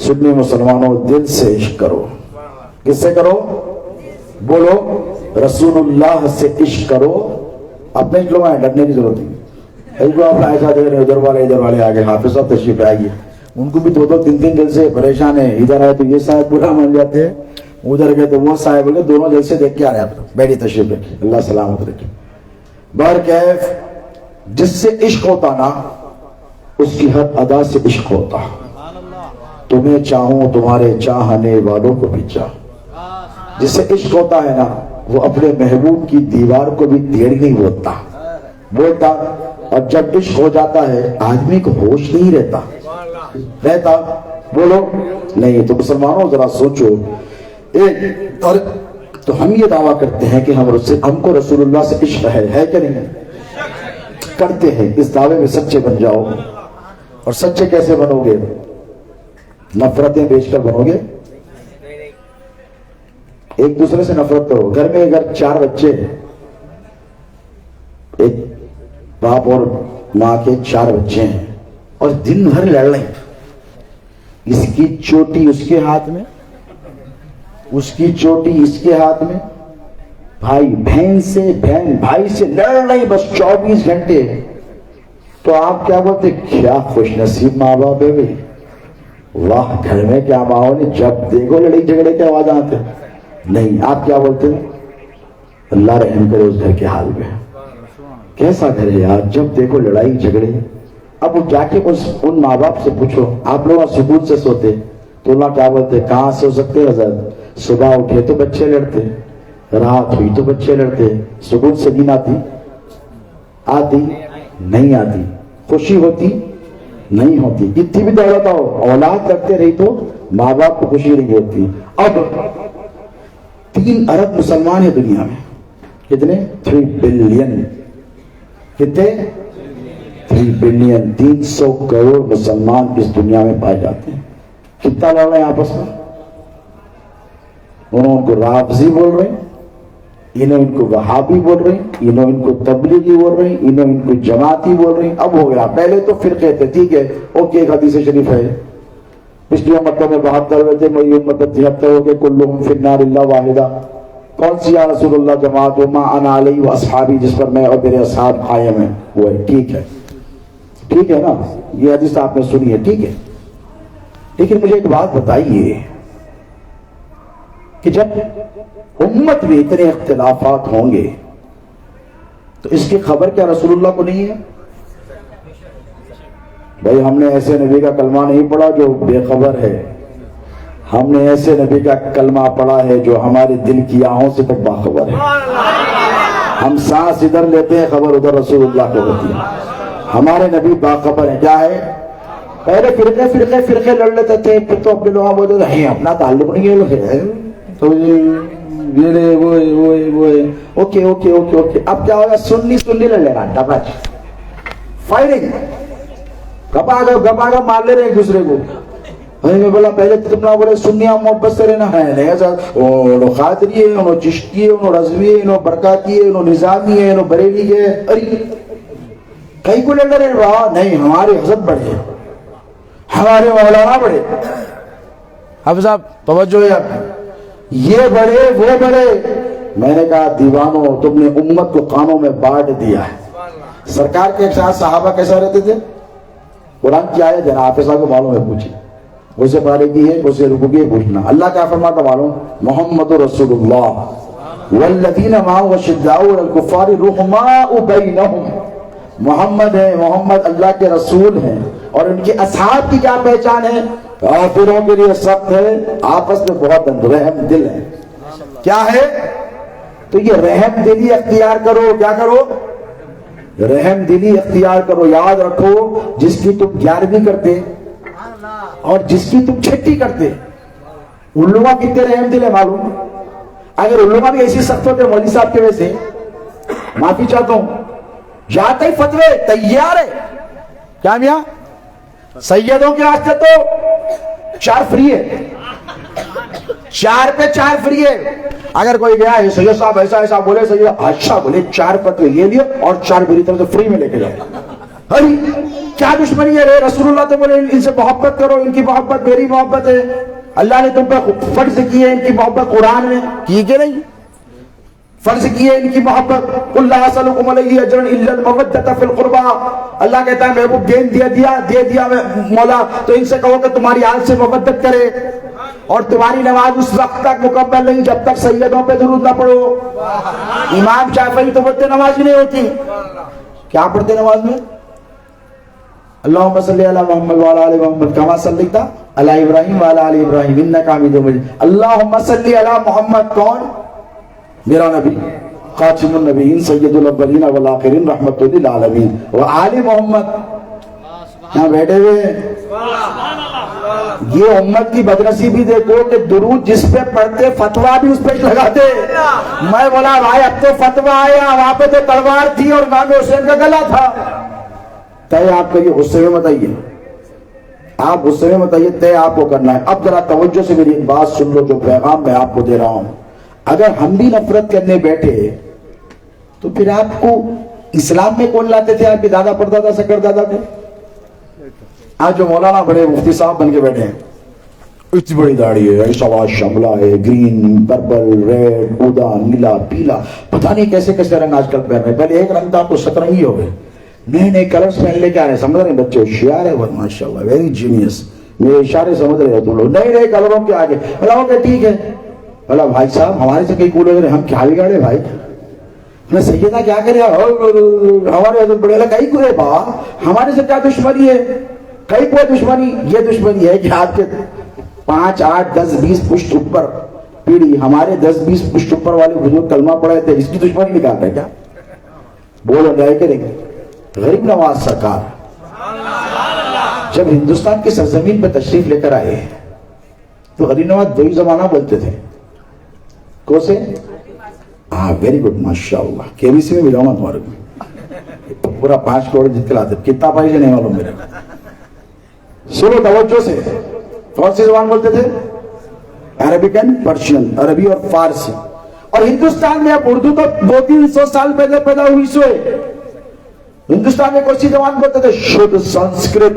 سنی مسلمانوں دل سے عشق کرو۔ کس سے کرو؟ بولو رسول اللہ سے عشق کرو۔ اپنے لوگ آئے، ڈرنے کی ضرورت نہیں۔ آپ ایسا دیکھ رہے ادھر والے آگے حافظ صاحب تشریف آئیے، ان کو بھی 2-3 دن سے پریشان ہے۔ ادھر آئے تو یہ صاحب برا مان جاتے ہیں، ادھر گئے تو وہ صاحب بولے، دونوں دل سے دیکھ کے آ رہے ہیں۔ بیٹھی تشریف رکھیں، اللہ سلامت رکھے۔ بہرکیف جس سے عشق ہوتا نا، اس کی ہر ادا سے عشق ہوتا۔ تمہیں چاہوں تمہارے چاہنے والوں کو بھی چاہ۔ جس سے عشق ہوتا ہے نا، وہ اپنے محبوب کی دیوار کو بھی تیڑ نہیں بولتا۔ اور جب عشق ہو جاتا ہے آدمی کو ہوش نہیں رہتا بولو نہیں۔ تو مسلمانوں ذرا سوچو، اور تو ہم یہ دعویٰ کرتے ہیں کہ ہم کو رسول اللہ سے عشق ہے کہ نہیں؟ کرتے ہیں۔ اس دعوے میں سچے بن جاؤ۔ اور سچے کیسے بنو گے؟ نفرتیں بیچ کر بنو گے؟ ایک دوسرے سے نفرت کرو۔ گھر میں اگر 4 بچے، ایک باپ اور ماں کے 4 بچے ہیں، اور دن بھر لڑ رہے ہیں، اس کی چوٹی اس کے ہاتھ میں، اس کی چوٹی اس کے ہاتھ میں، بہن بھائی سے لڑ رہی بس 24 گھنٹے، تو آپ کیا بولتے؟ کیا خوش نصیب ماں باپ ہے بھائی، واہ گھر میں کیا ماحول ہے، جب دیکھو لڑائی جھگڑے کے آواز آتے نہیں۔ آپ کیا بولتے ہیں؟ اللہ رحم کرے اس گھر کے حال میں، کیسا گھر ہے یار، جب دیکھو لڑائی جھگڑے۔ اب جا کے ان ماں باپ سے پوچھو آپ لوگ سکون سے سوتے؟ تو اللہ کیا بولتے؟ کہاں سے ہو سکتے حضرت، صبح اٹھے تو بچے لڑتے، رات ہوئی تو بچے لڑتے، سکون سے نیند آتی نہیں آتی، خوشی ہوتی نہیں ہوتی۔ کتنی بھی دولت ہو، اولاد رکھتے رہی تو ماں باپ کو خوشی نہیں ہوتی۔ اب 3 ارب مسلمان ہیں دنیا میں، کتنے؟ 3 بلین۔ کتنے؟ 3 بلین، 300 کروڑ مسلمان اس دنیا میں پائے جاتے ہیں۔ کتنا لڑ رہے ہیں آپس میں؟ انہوں ان کو رافضی بول رہے ہیں، انہوں ان کو وہابی بول رہے ہیں، انہوں ان کو تبلیغی بول رہے ہیں، انہوں ان کو جماعتی بول رہے ہیں۔ اب ہو گیا، پہلے تو فرقے تھے، ٹھیک ہے، اوکے، ایک حدیث شریف ہے، پچھلی امتوں میں 72 ہوئے تھے، میری امت 73 ہو گئے، کلہم فی النار الا واحدہ۔ کون سی یا رسول اللہ جماعت؟ وما انا علیہ واصحابی، جس پر میں اور میرے اصحاب قائم ہیں، وہ ہے۔ ٹھیک ہے نا، یہ حدیث آپ نے سنی ہے، ٹھیک ہے۔ لیکن مجھے ایک بات بتائیے کہ جب امت میں اتنے اختلافات ہوں گے تو اس کی خبر کیا رسول اللہ کو نہیں ہے؟ بھائی ہم نے ایسے نبی کا کلمہ نہیں پڑھا جو بے خبر ہے، ہم نے ایسے نبی کا کلمہ پڑھا ہے جو ہمارے دل کی آہوں سے تک باخبر ہے۔ ہم سانس ادھر لیتے ہیں، خبر ادھر رسول اللہ کو ہوتی ہے۔ ہمارے نبی باخبر ہیں۔ کیا ہے؟ پہلے فرقے لڑ لیتے تھے، پھر تو اپنے لوگ بولتے تھے اپنا تعلق نہیں ہے، تو یہ لے وہ اوکے اوکے اوکے اوکے. اب کیا ہوگا؟ سنی لے لینا ڈبچ فائرنگ گپا مار لے رہے ایک دوسرے کو. میں بولا پہلے تو تم نہ بولے سنیاں محبت سے رہنا ہے نہیں ایسا. انہوں خاطری ہے, انہوں چشتی ہے, انہوں رضوی ہے, انہوں برکاتی ہے, انہوں نظامی ہے, انہوں بریلی ہے. ارے کئی کو لے رہے رہا نہیں, ہمارے حضرت بڑھے, ہمارے مولانا بڑھے. حافظ صاحب توجہ ہے, یہ بڑھے وہ بڑھے. میں نے کہا دیوانوں, تم نے امت کو کانوں میں بانٹ دیا ہے. سرکار کے ساتھ صحابہ کیسا رہتے تھے؟ قرآن کی آیت ہے, حافظ صاحب کو معلوم ہے, پوچھیں اسے پارے کی ہے, اسے رکو کی ہے, پوچھنا. اللہ کیا فرماتا معلوم؟ محمد رسول اللہ والذین معه اشداء علی الکفار رحماء بینہم. محمد ہے, محمد اللہ کے رسول ہیں, اور ان کے اصحاب کی کیا پہچان ہے؟ کافروں کے لیے سخت ہے, آپس میں بہت رحم دل ہے. کیا ہے؟ تو یہ رحم دلی اختیار کرو. کیا کرو؟ رحم دلی اختیار کرو. یاد رکھو, جس کی تم 11ویں کرتے اور جس کی تم 6ٹی کرتے, علماء کتنے رحم دل ہے معلوم؟ اگر علماء بھی ایسی سخت ہوتے مولوی صاحب کے ویسے, معافی چاہتا ہوں, جاتے ہی فتوے تیار ہے. کیا میاں؟ سیدوں کے واسطے تو 4 فری ہے, 4 پہ 4 فری ہے. اگر کوئی گیا ہے سید صاحب ایسا ایسا بولے, سید اچھا بولے, 4 فتوے یہ لیے اور 4 میری طرف سے فری میں لے کے جاؤ. ارے کیا دشمنی ہے؟ رسول اللہ تو بولے ان سے محبت کرو, ان کی محبت میری محبت ہے. اللہ نے تم پہ فرض کی ہے ان کی محبت, قرآن میں کی کہ نہیں فرض کی ہے ان کی محبت. قل لا اسألکم علیہ اجرا الا المودۃ فی القربى. اللہ کہتا ہے محبوب دے دیا مولا, تو ان سے کہو کہ تمہاری آل سے محبت کرے, اور تمہاری نماز اس وقت تک مکمل نہیں جب تک سیدوں پہ درود نہ پڑھو. امام شافعی تو بولتے نماز ہی نہیں ہوتی. کیا پڑھتے نماز میں؟ اللہم صلی علی محمد وعلی آل محمد کما صلیت علی ابراہیم وعلی آل ابراہیم انک حمید مجید. اللہم صلی علی محمد, کون؟ میرا نبی, خاتم النبیین, سید الاولین والآخرین, رحمت للعالمین, وآل محمد. یہاں بیٹھے ہوئے یہ امت کی بدنصیبی دیکھو کہ درود جس پہ پڑھتے فتویٰ بھی اس پہ لگاتے. میں بولا بھائی اب تو فتویٰ آیا, وہاں پہ تو تلوار تھی اور امام حسین کا گلا تھا. طے آپ کا یہ غصے میں مت آئیے, آپ غصے میں مت آئیے, طے آپ کو کرنا ہے. اب ذرا توجہ سے میری بات سن لو, جو پیغام میں آپ کو دے رہا ہوں. اگر ہم بھی نفرت کرنے بیٹھے تو پھر آپ کو اسلام میں کون لاتے تھے؟ آپ کے دادا پردادا سکر دادا کو. آج جو مولانا بڑے مفتی صاحب بن کے بیٹھے ہیں, اتنی بڑی داڑھی ہے, ایسا شملہ ہے, گرین, پرپل, ریڈ, اودا, نیلا, پیلا, پتہ نہیں کیسے کیسے رنگ آج کل پہن رہے. پہلے ایک رنگ تھا تو 17 ہو گئے, نئے نئے کلرز پہن لے کے آ رہے. سمجھ رہے بچے, ہوشیار ہے وہ, ماشاء اللہ, ویری جینیس. میرے اشارے سمجھ رہے ہو تم لوگ, نئے نئے کلروں کے آگے. بولا ٹھیک ہے, بولا بھائی صاحب ہمارے سے کئی کول ہو رہے, ہم کیا بگاڑے بھائی, میں سیدہ کیا کرے, ہمارے حضرت بڑے کئی کو ہے با, ہمارے سے کیا دشمنی ہے؟ کئی کوئی دشمنی, یہ دشمنی ہے کہ آپ کے 5, 8, 10, 20 پشت اوپر پیڑھی, ہمارے 10, 20 پشت اوپر والے بزرگ کلمہ پڑھے تھے, اس کی دشمنی نکالتا ہے کیا؟ بولو گئے کریں گے. غریب نواز سرکار جب ہندوستان کی سرزمین پہ تشریف لے کر آئے تو غریب نواز 2 ہی زمانہ بولتے تھے. کو سے ویری گڈ, ماشاء اللہ, KBC میں ملاؤں گا تمہارے کو, پورا 5 کروڑ جیت کے لاتے. کتنا پائے نہیں معلوم میرے. سنو توجہ سے, کون سی زبان بولتے تھے؟ عربک اینڈ پرشین, عربی اور فارسی. اور ہندوستان میں اب اردو تو 200-300 سال پہلے پیدا ہوئی سوئے. ہندوستان میں کون سی زبان بولتے تھے؟ شدھ سنسکرت.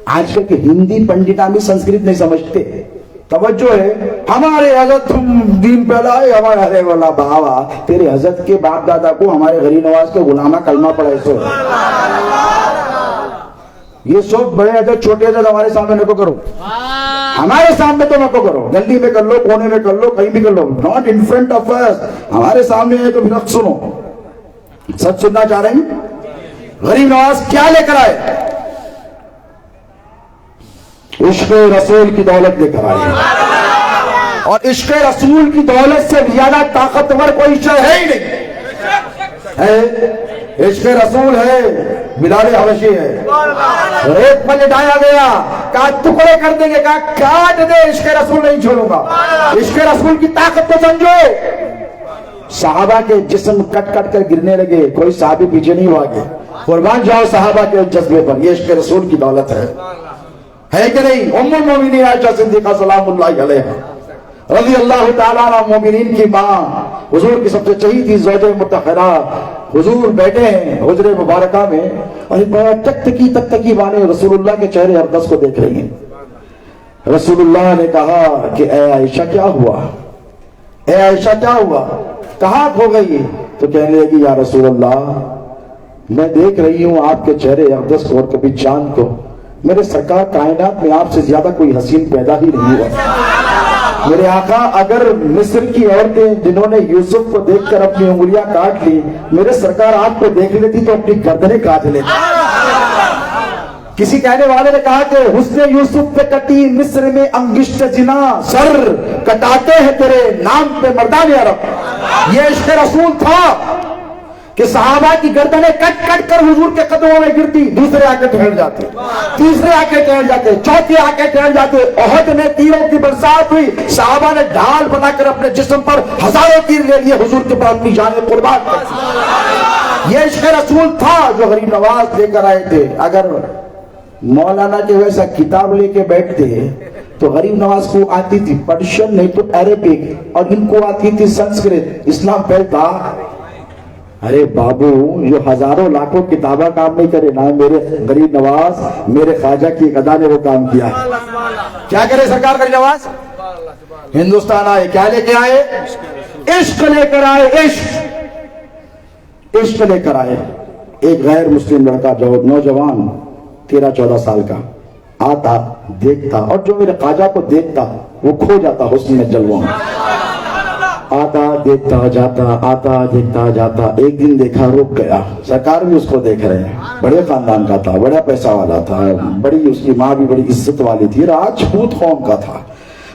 آج کل کے ہندی پنڈتاں بھی سنسکرت نہیں سمجھتے. توجہ ہے, ہمارے حضرت تم دین پہ لائے, ہمارے ارے والا بابا تیرے حضرت کے باپ دادا کو ہمارے غریب نواز کے غلامہ کلمہ پڑھے. سو یہ سب بڑے حضرت چھوٹے حضرت ہمارے سامنے نہ کو کرو, ہمارے سامنے تو نہ کو کرو. گلی میں کر لو, کونے میں کر لو, کہیں بھی کر لو, ناٹ ان فرنٹ آف اس. ہمارے سامنے ہے تو پھر سنو. سچ سننا چاہ رہے ہیں؟ غریب نواز کیا لے کر آئے؟ عشق رسول کی دولت لے کر آئے, اور عشق رسول کی دولت سے زیادہ طاقتور کوئی شے ہے ہی نہیں. عشق رسول ہے, بلال حبشی ہے, ریت پر لٹایا گیا, کہا ٹکڑے کر دیں گے، کہا کاٹ دے، عشق رسول نہیں چھوڑوں گا، عشق رسول کی طاقت تو سمجھو۔ صحابہ کے جسم کٹ کٹ کر گرنے لگے، کوئی صحابی پیچھے نہیں ہوا کہ قربان جاؤ صحابہ کے جذبے پر، یہ عشق رسول کی دولت ہے کہ نہیں؟ ام المومنین عائشہ صدیقہ سلام اللہ علیہا رضی اللہ تعالیٰ عنہ، مومنین کی ماں، حضور کی سب سے چہی تھی، زوجہ مطہرہ، حضور بیٹھے ہیں حجر مبارکہ میں اور ایک بڑا تک بانے رسول اللہ کے چہرے اقدس کو دیکھ رہی ہیں۔ رسول اللہ نے کہا کہ اے عائشہ کیا ہوا، اے عائشہ کیا ہوا، کہاں کھو گئی؟ تو کہنے لگی یا رسول اللہ میں دیکھ رہی ہوں آپ کے چہرے اقدس کو اور کبھی چاند کو، میرے سرکار کائنات میں آپ سے زیادہ کوئی حسین پیدا ہی نہیں ہوا۔ میرے آقا اگر مصر کی عورتیں جنہوں نے یوسف کو دیکھ کر اپنی انگلیاں کاٹ لی، میرے سرکار آپ کو دیکھ لیتی تو اپنی گردنیں کاٹ لیتی۔ کسی کہنے والے نے کہا کہ حسن یوسف پہ کٹی مصر میں انگشت جنا، سر کٹاتے ہیں تیرے نام پہ مردان عرب۔ یہ عشق رسول تھا کہ صحابہ کی گردنیں کٹ کٹ کر حضور کے قدموں میں گرتی، دوسرے آ کے ٹھہر جاتے، تیسرے آ کے ٹھہر جاتے، چوتھے آ کے ٹھہر جاتے۔ احد میں تیروں کی برسات ہوئی، صحابہ نے ڈھال بنا کر اپنے جسم پر ہزاروں تیر لے لیے، حضور کے پاس اپنی جانیں قربان کر دی۔ یہ عشق رسول تھا جو غریب نواز لے کر آئے تھے۔ اگر مولانا کے ویسا کتاب لے کے بیٹھتے تو غریب نواز کو آتی تھی پرشین نہیں تو عربک، اور ان کو آتی تھی سنسکرت، اسلام پھیلتا۔ ارے بابو جو ہزاروں لاکھوں کتابہ کام نہیں کرے نا، میرے غریب نواز میرے خواجہ کی ادا نے وہ کام کیا ہے۔ کیا کرے سرکار غریب نواز؟ ہندوستان آئے، کیا لے کے آئے؟ عشق لے کر آئے، عشق لے کر آئے۔ ایک غیر مسلم لڑکا جو نوجوان 13-14 سال کا آتا دیکھتا، اور جو میرے خواجہ کو دیکھتا وہ کھو جاتا حسن میں جلووں میں، آتا دیکھتا جاتا، آتا دیکھتا جاتا۔ ایک دن دیکھا رک گیا، سرکار بھی اس کو دیکھ رہے ہیں، بڑے خاندان کا تھا، بڑا پیسہ والا تھا، بڑی اس کی ماں بھی بڑی عزت والی تھی، راجپوت قوم کا تھا۔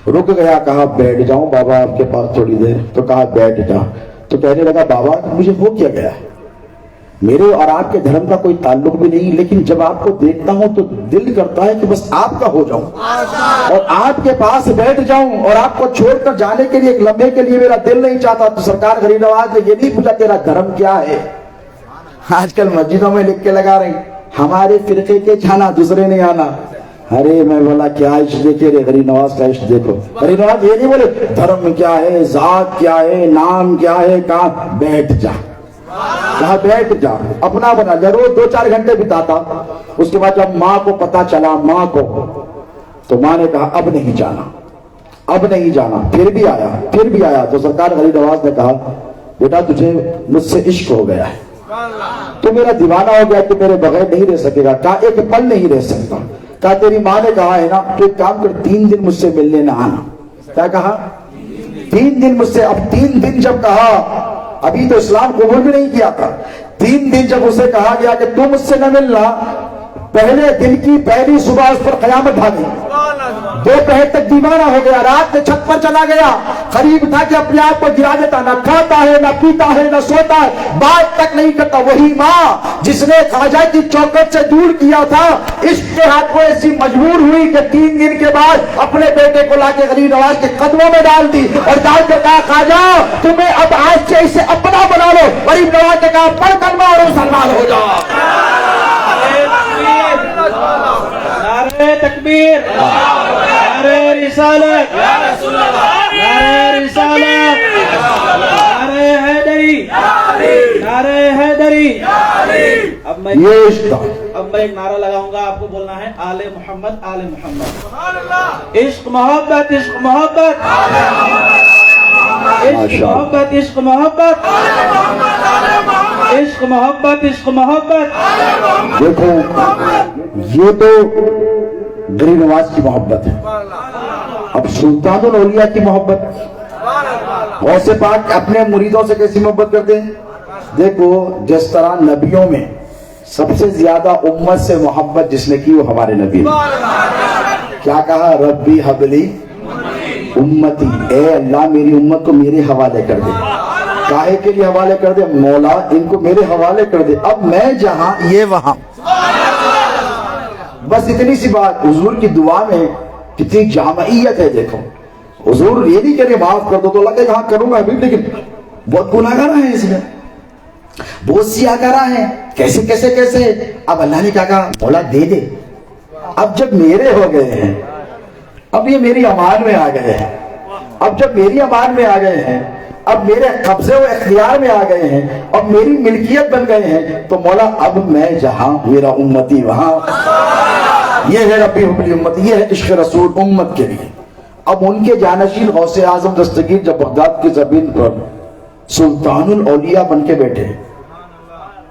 رک گیا، کہا بیٹھ جاؤں بابا آپ کے پاس تھوڑی دیر؟ تو کہا بیٹھ جا۔ تو کہنے لگا بابا مجھے ہو کیا گیا ہے، میرے اور آپ کے دھرم کا کوئی تعلق بھی نہیں، لیکن جب آپ کو دیکھتا ہوں تو دل کرتا ہے کہ بس آپ کا ہو جاؤں اور آپ کے پاس بیٹھ جاؤں، اور آپ کو چھوڑ کر جانے کے لیے ایک لمحے کے لیے میرا دل نہیں چاہتا۔ تو سرکار غریب نواز نے یہ نہیں پوچھا تیرا دھرم کیا ہے۔ آج کل مسجدوں میں لکھ کے لگا رہے ہیں ہمارے فرقے کے جانا دوسرے نہیں آنا۔ ارے میں بولا کیا عشق دیکھے رے، غریب نواز کا عشق دیکھو۔ غریب نواز یہ نہیں بولے دھرم کیا ہے، ذات کیا ہے، نام کیا ہے، کہاں بیٹھ جا، کہاں بیٹھ جا، اپنا بنا جا۔ روز 2-4 گھنٹے بتاتا۔ اس کے بعد جب ماں کو پتا چلا، ماں کو، تو ماں نے کہا اب نہیں جانا، اب نہیں جانا۔ پھر بھی آیا تو سرکار غریب نواز نے کہا بیٹا تجھے مجھ سے عشق ہو گیا ہے، تو میرا دیوانہ ہو گیا، تو میرے بغیر نہیں رہ سکے گا۔ کہا ایک پل نہیں رہ سکتا۔ کہا تیری ماں نے کہا ہے نا تو ایک کام کر 3 دن مجھ سے ملنے نہ آنا۔ کیا کہا؟ 3 دن مجھ سے۔ اب 3 دن جب کہا، ابھی تو اسلام قبول بھی نہیں کیا تھا، 3 دن جب اسے کہا گیا کہ تم مجھ سے نہ ملنا، پہلے دن کی پہلی صبح اس پر قیامت ڈھا گئی، دوپہر تک دیوانہ ہو گیا، رات میں چھت پر چلا گیا، قریب تھا کہ اپنے آپ کو گرا دیتا، نہ کھاتا ہے نہ پیتا ہے نہ سوتا ہے، بات تک نہیں کرتا۔ وہی ماں جس نے خواجہ کی چوکٹ سے دور کیا تھا، عشق کے ہاتھ وہ ایسی مجبور ہوئی کہ 3 دن کے بعد اپنے بیٹے کو لا کے غریب نواز کے قدموں میں ڈال دی اور ڈال کے کہا خواجہ تمہیں اب آج سے اسے اپنا بنا لو۔ غریب نواز نے کہا پڑھ کلمہ اور مسلمان ہو جاؤ۔ نعرہ تکبیر، نعرہ رسالت، نعرہ رسالت، نعرہ حیدری، نعرہ حیدری۔ اب میں ایک نعرہ لگاؤں گا، آپ کو بولنا ہے آل محمد، آل محمد۔ عشق محبت، عشق محبت، عشق محبت، عشق محبت، عشق محبت، عشق محبت۔ دیکھو یہ تو غریب نواز کی محبت ہے، اب سلطان الاولیاء کی محبت، غوث پاک اپنے مریدوں سے کیسی محبت کرتے ہیں؟ دیکھو جس طرح نبیوں میں سب سے زیادہ امت سے محبت جس نے کی وہ ہمارے نبی نے۔ کیا کہا؟ ربی حبلی امتی، اے اللہ میری امت کو میرے حوالے کر دے۔ کاہے کے لیے حوالے کر دے؟ مولا ان کو میرے حوالے کر دے، اب میں جہاں یہ وہاں۔ بس اتنی سی بات، حضور کی دعا میں کتنی جامعیت ہے دیکھو. حضور یہ نہیں کہ معاف کر دو تو اللہ کہ ہاں کروں گا ابھی، لیکن بہت گناہ گار ہیں اس میں، بہت سیاہ کرا ہے، کیسے کیسے کیسے. اب اللہ نے کیا کہا؟ مولا دے دے. اب جب میرے ہو گئے ہیں، اب یہ میری امان میں آ گئے ہیں، اب جب میری امان میں آ گئے ہیں، اب میرے قبضے و اختیار میں آ گئے ہیں، اب میری ملکیت بن گئے ہیں، تو مولا اب میں جہاں میرا امتی وہاں. یہ ہے ربی حبلی امت، یہ ہے عشق رسول امت کے لیے. اب ان کے جانشین غوث اعظم دستگیر جب بغداد کی زمین پر سلطان الاولیاء بن کے بیٹھے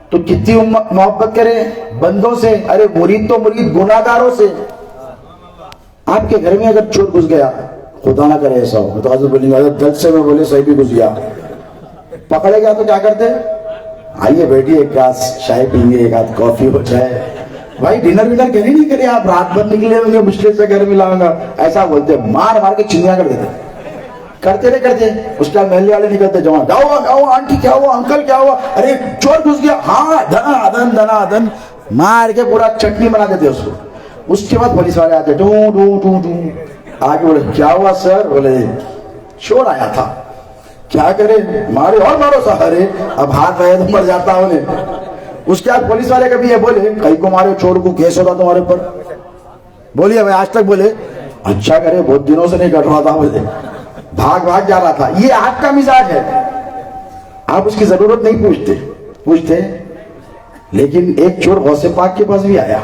تو کتنی امت محبت کرے بندوں سے. ارے مرید تو مرید گناہ گاروں سے. آپ کے گھر میں اگر چور گھس گیا، خدا نہ کرے ایسا ہو تو حضرت بولیں گے حضرت دل سے میں بولے صحیح بھی گھس گیا، پکڑے گیا تو کیا کرتے؟ آئیے بیٹھیے، ایک گلاس چائے پئیں گے، ایک آدھ کافی ہو جائے. بھائی ڈنر ونر کہیں نہیں کرے، آپ رات بھر نکلے ہوں گے، مشکل سے گھر میں لاؤں گا، ایسا بولتے. مار مار کے چنگیاں کر دیتے. کرتے نہیں کرتے. اس کا محلے والے نکلتے جوان، کیا ہوا کیا ہوا آنٹی، کیا ہوا انکل، کیا ہوا؟ ارے چور گھس گیا. ہاں دنا دن دنا دن مار کے پورا چٹنی بنا دیتے اس کو. اس کے بعد پولیس والے آتے ڈو ڈو ڈو ڈو. آگے بولے کیا ہوا سر؟ بولے چور آیا تھا. کیا کرے؟ مارے اور مارو سارے. اب ہاتھ پہ تو مر جاتا انہیں. اس کے بعد پولیس والے کبھی یہ بولے کئی کو مارے چور کو کیس ہوتا تمہارے اوپر؟ بولیے بھائی آج تک بولے اچھا کرے بہت دنوں سے نہیں کٹ رہا تھا، بولے بھاگ بھاگ جا رہا تھا. یہ آج کا مزاج ہے. آپ اس کی ضرورت نہیں پوچھتے. لیکن ایک چور غوث پاک کے پاس بھی آیا.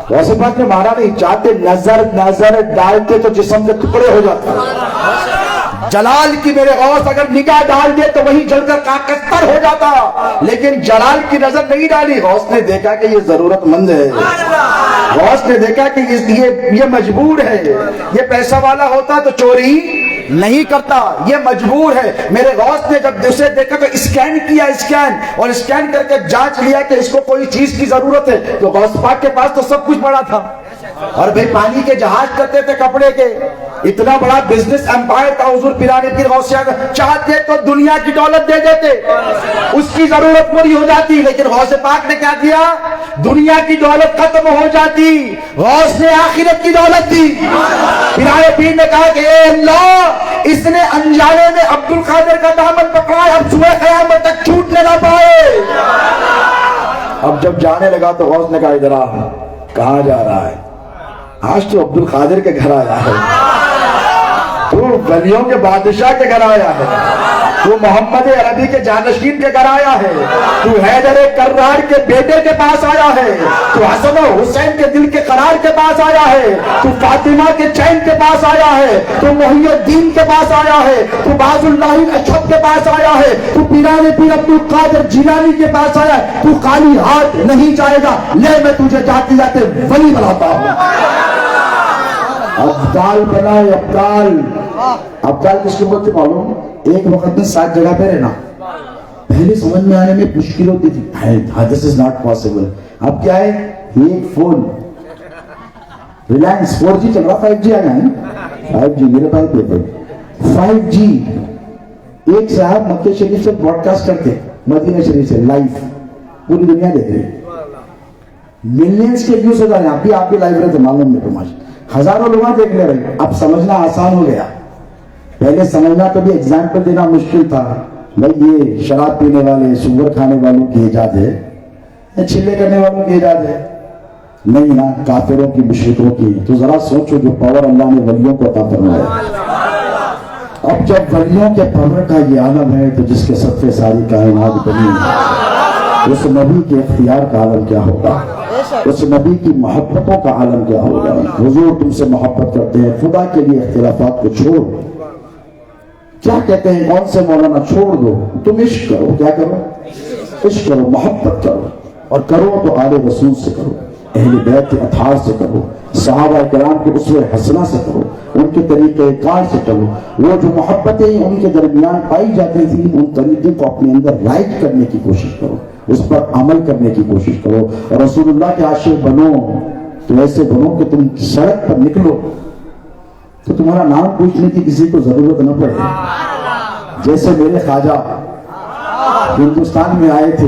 غوث پاک نے مارا نہیں، چاہتے نظر ڈالتے تو جسم کے ٹکڑے ہو جاتے. جلال کی میرے غوث اگر نگاہ ڈال دے تو وہی جل کر کاکستر ہو جاتا. لیکن جلال کی نظر نہیں ڈالی. غوث نے دیکھا کہ یہ ضرورت مند ہے، غوث نے دیکھا کہ یہ مجبور ہے. یہ پیسہ والا ہوتا تو چوری نہیں کرتا، یہ مجبور ہے. میرے غوث نے جب اسے دیکھا تو اسکین کیا، اور اسکین کر کے جانچ لیا کہ اس کو کوئی چیز کی ضرورت ہے. تو غوث پاک کے پاس تو سب کچھ پڑا تھا. اور بھئی پانی کے جہاز کرتے تھے کپڑے کے، اتنا بڑا بزنس امپائر تھا حضور پیران پیر غوث اعظم. چاہتے تو دنیا کی دولت دے دیتے، اس کی ضرورت پوری ہو جاتی. لیکن غوث پاک نے کیا کیا؟ دنیا کی دولت ختم ہو جاتی، غوث نے آخرت کی دولت دی. پیران پیر نے کہا کہ اے اللہ، اس نے انجانے میں عبد القادر کا دامن پکڑا ہے، اب صبح قیامت تک چھوٹنے نہ پائے. اب جب جانے لگا تو غوث نے کہا ادھر آ. کہاں جا رہا ہے؟ آج تو عبد القادر کے گھر آیا ہے، تو گلیوں کے بادشاہ کے گھر آیا ہے، تو محمد عربی کے جانشین کے گھر آیا ہے، تو حیدر کرار کے بیٹے کے پاس آیا ہے، تو حسن و حسین کے دل کے قرار کے پاس آیا ہے، تو فاطمہ کے چین کے پاس آیا ہے، تو محی الدین کے پاس آیا ہے، تو باز اللہ اشرف کے پاس آیا ہے، تو پیران پیر عبد القادر جیلانی کے پاس آیا ہے. تو خالی ہاتھ نہیں جائے گا، لے میں تجھے جاتے جاتے ولی بناتا ہوں. ابدال بنائے ابدال. ابدال کس کو بولتے معلوم؟ ایک وقت میں 7 جگہ پہ رہنا. پہلے سمجھ میں آنے میں مشکل ہوتی تھی. This is not possible. اب کیا ہے؟ ایک فون ریلائنس 4G چل رہا، 5G آیا ہے. 5G میرے پاس دیتے 5G. ایک صاحب مکہ شریف سے براڈ کاسٹ کرتے، مدینہ شریف سے لائیو، پوری دنیا دیکھ رہے، ملینز کے ویوز ہو جا رہے ہیں. آپ بھی لائیو رہتے معلوم میں تمہارے ہزاروں لوگ دیکھ لے رہے. اب سمجھنا آسان ہو گیا. پہلے سمجھنا تو بھی ایگزامپل دینا مشکل تھا. بھائی یہ شراب پینے والے سور کھانے والوں کی ایجاد ہے یا چھلے کرنے والوں کی ایجاد ہے؟ نہیں نا، کافروں کی مشرکوں کی. تو ذرا سوچو جو پاور اللہ نے ولیوں کو عطا فرمایا. اب جب ولیوں کے پاور کا یہ عالم ہے تو جس کے صدقے ساری کائنات بنی، اس نبی کے اختیار کا عالم کیا ہوگا، اس نبی کی محبتوں کا عالم کیا ہوگا. حضور تم سے محبت کرتے ہیں، خدا کے لیے اختلافات کو چھوڑ. کیا کہتے ہیں کون سے مولانا؟ چھوڑ دو، تم عشق کرو. کیا کرو؟ عشق کرو، محبت کرو. اور کرو تو آل رسول سے کرو، اہل بیت اطہار سے کرو، صحابہ کرام کے اسوہ حسنہ سے کرو، ان کے طریقہ کار سے چلو. وہ جو محبتیں ان کے درمیان پائی جاتی تھی ان طریقے کو اپنے اندر رائٹ کرنے کی کوشش کرو، اس پر عمل کرنے کی کوشش کرو. اور رسول اللہ کے عاشق بنو تو ایسے بنو کہ تم سڑک پر نکلو تو تمہارا نام پوچھنے کی کسی کو ضرورت نہ پڑے. جیسے میرے خواجہ ہندوستان میں آئے تھے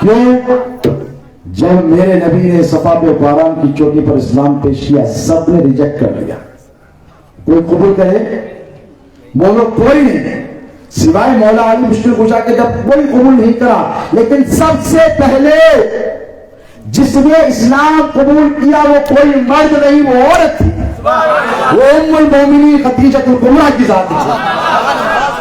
کیوں؟ جب میرے نبی نے صفا پہ باران کی چوٹی پر اسلام پیش کیا، سب نے ریجیکٹ کر لیا. کوئی قبول کرے؟ بولو کوئی نہیں، سوائے مولا علی مشکل کشا کے جب کوئی قبول نہیں کرا. لیکن سب سے پہلے جس نے اسلام قبول کیا وہ کوئی مرد نہیں، وہ عورت تھی. وہ ام المومنین خدیجہ الکبریٰ کی ذات تھی.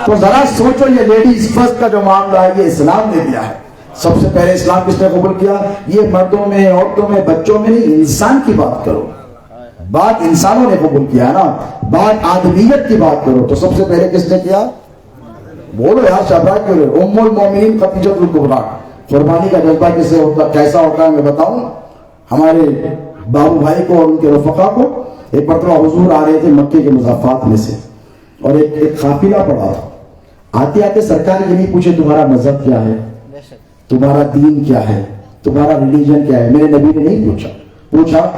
تو ذرا سوچو، یہ لیڈیز فرسٹ کا جو معاملہ ہے یہ اسلام نے دیا ہے. سب سے پہلے اسلام کس نے قبول کیا؟ یہ مردوں میں، عورتوں میں، بچوں میں نہیں، انسان کی بات کرو. بات انسانوں نے قبول کیا ہے نا، بات آدمیت کی بات کرو. تو سب سے پہلے کس نے کیا؟ بولو یار، شاباش کرو. ام المومنین خدیجہ الکبریٰ. قربانی کا جذبہ کیسا ہوتا ہے میں بتاؤں. ہمارے بابو بھائی کو اور ان کے رفقا کو ایک مرتبہ حضور آ رہے تھے مکے کے مضافات میں سے، اور ایک قافلہ پڑا تھا. آتے آتے سرکار یہ نہیں پوچھے تمہارا مذہب کیا ہے، تمہارا دین کیا ہے، تمہارا ریلیجن کیا ہے. میرے نبی نے نہیں پوچھا.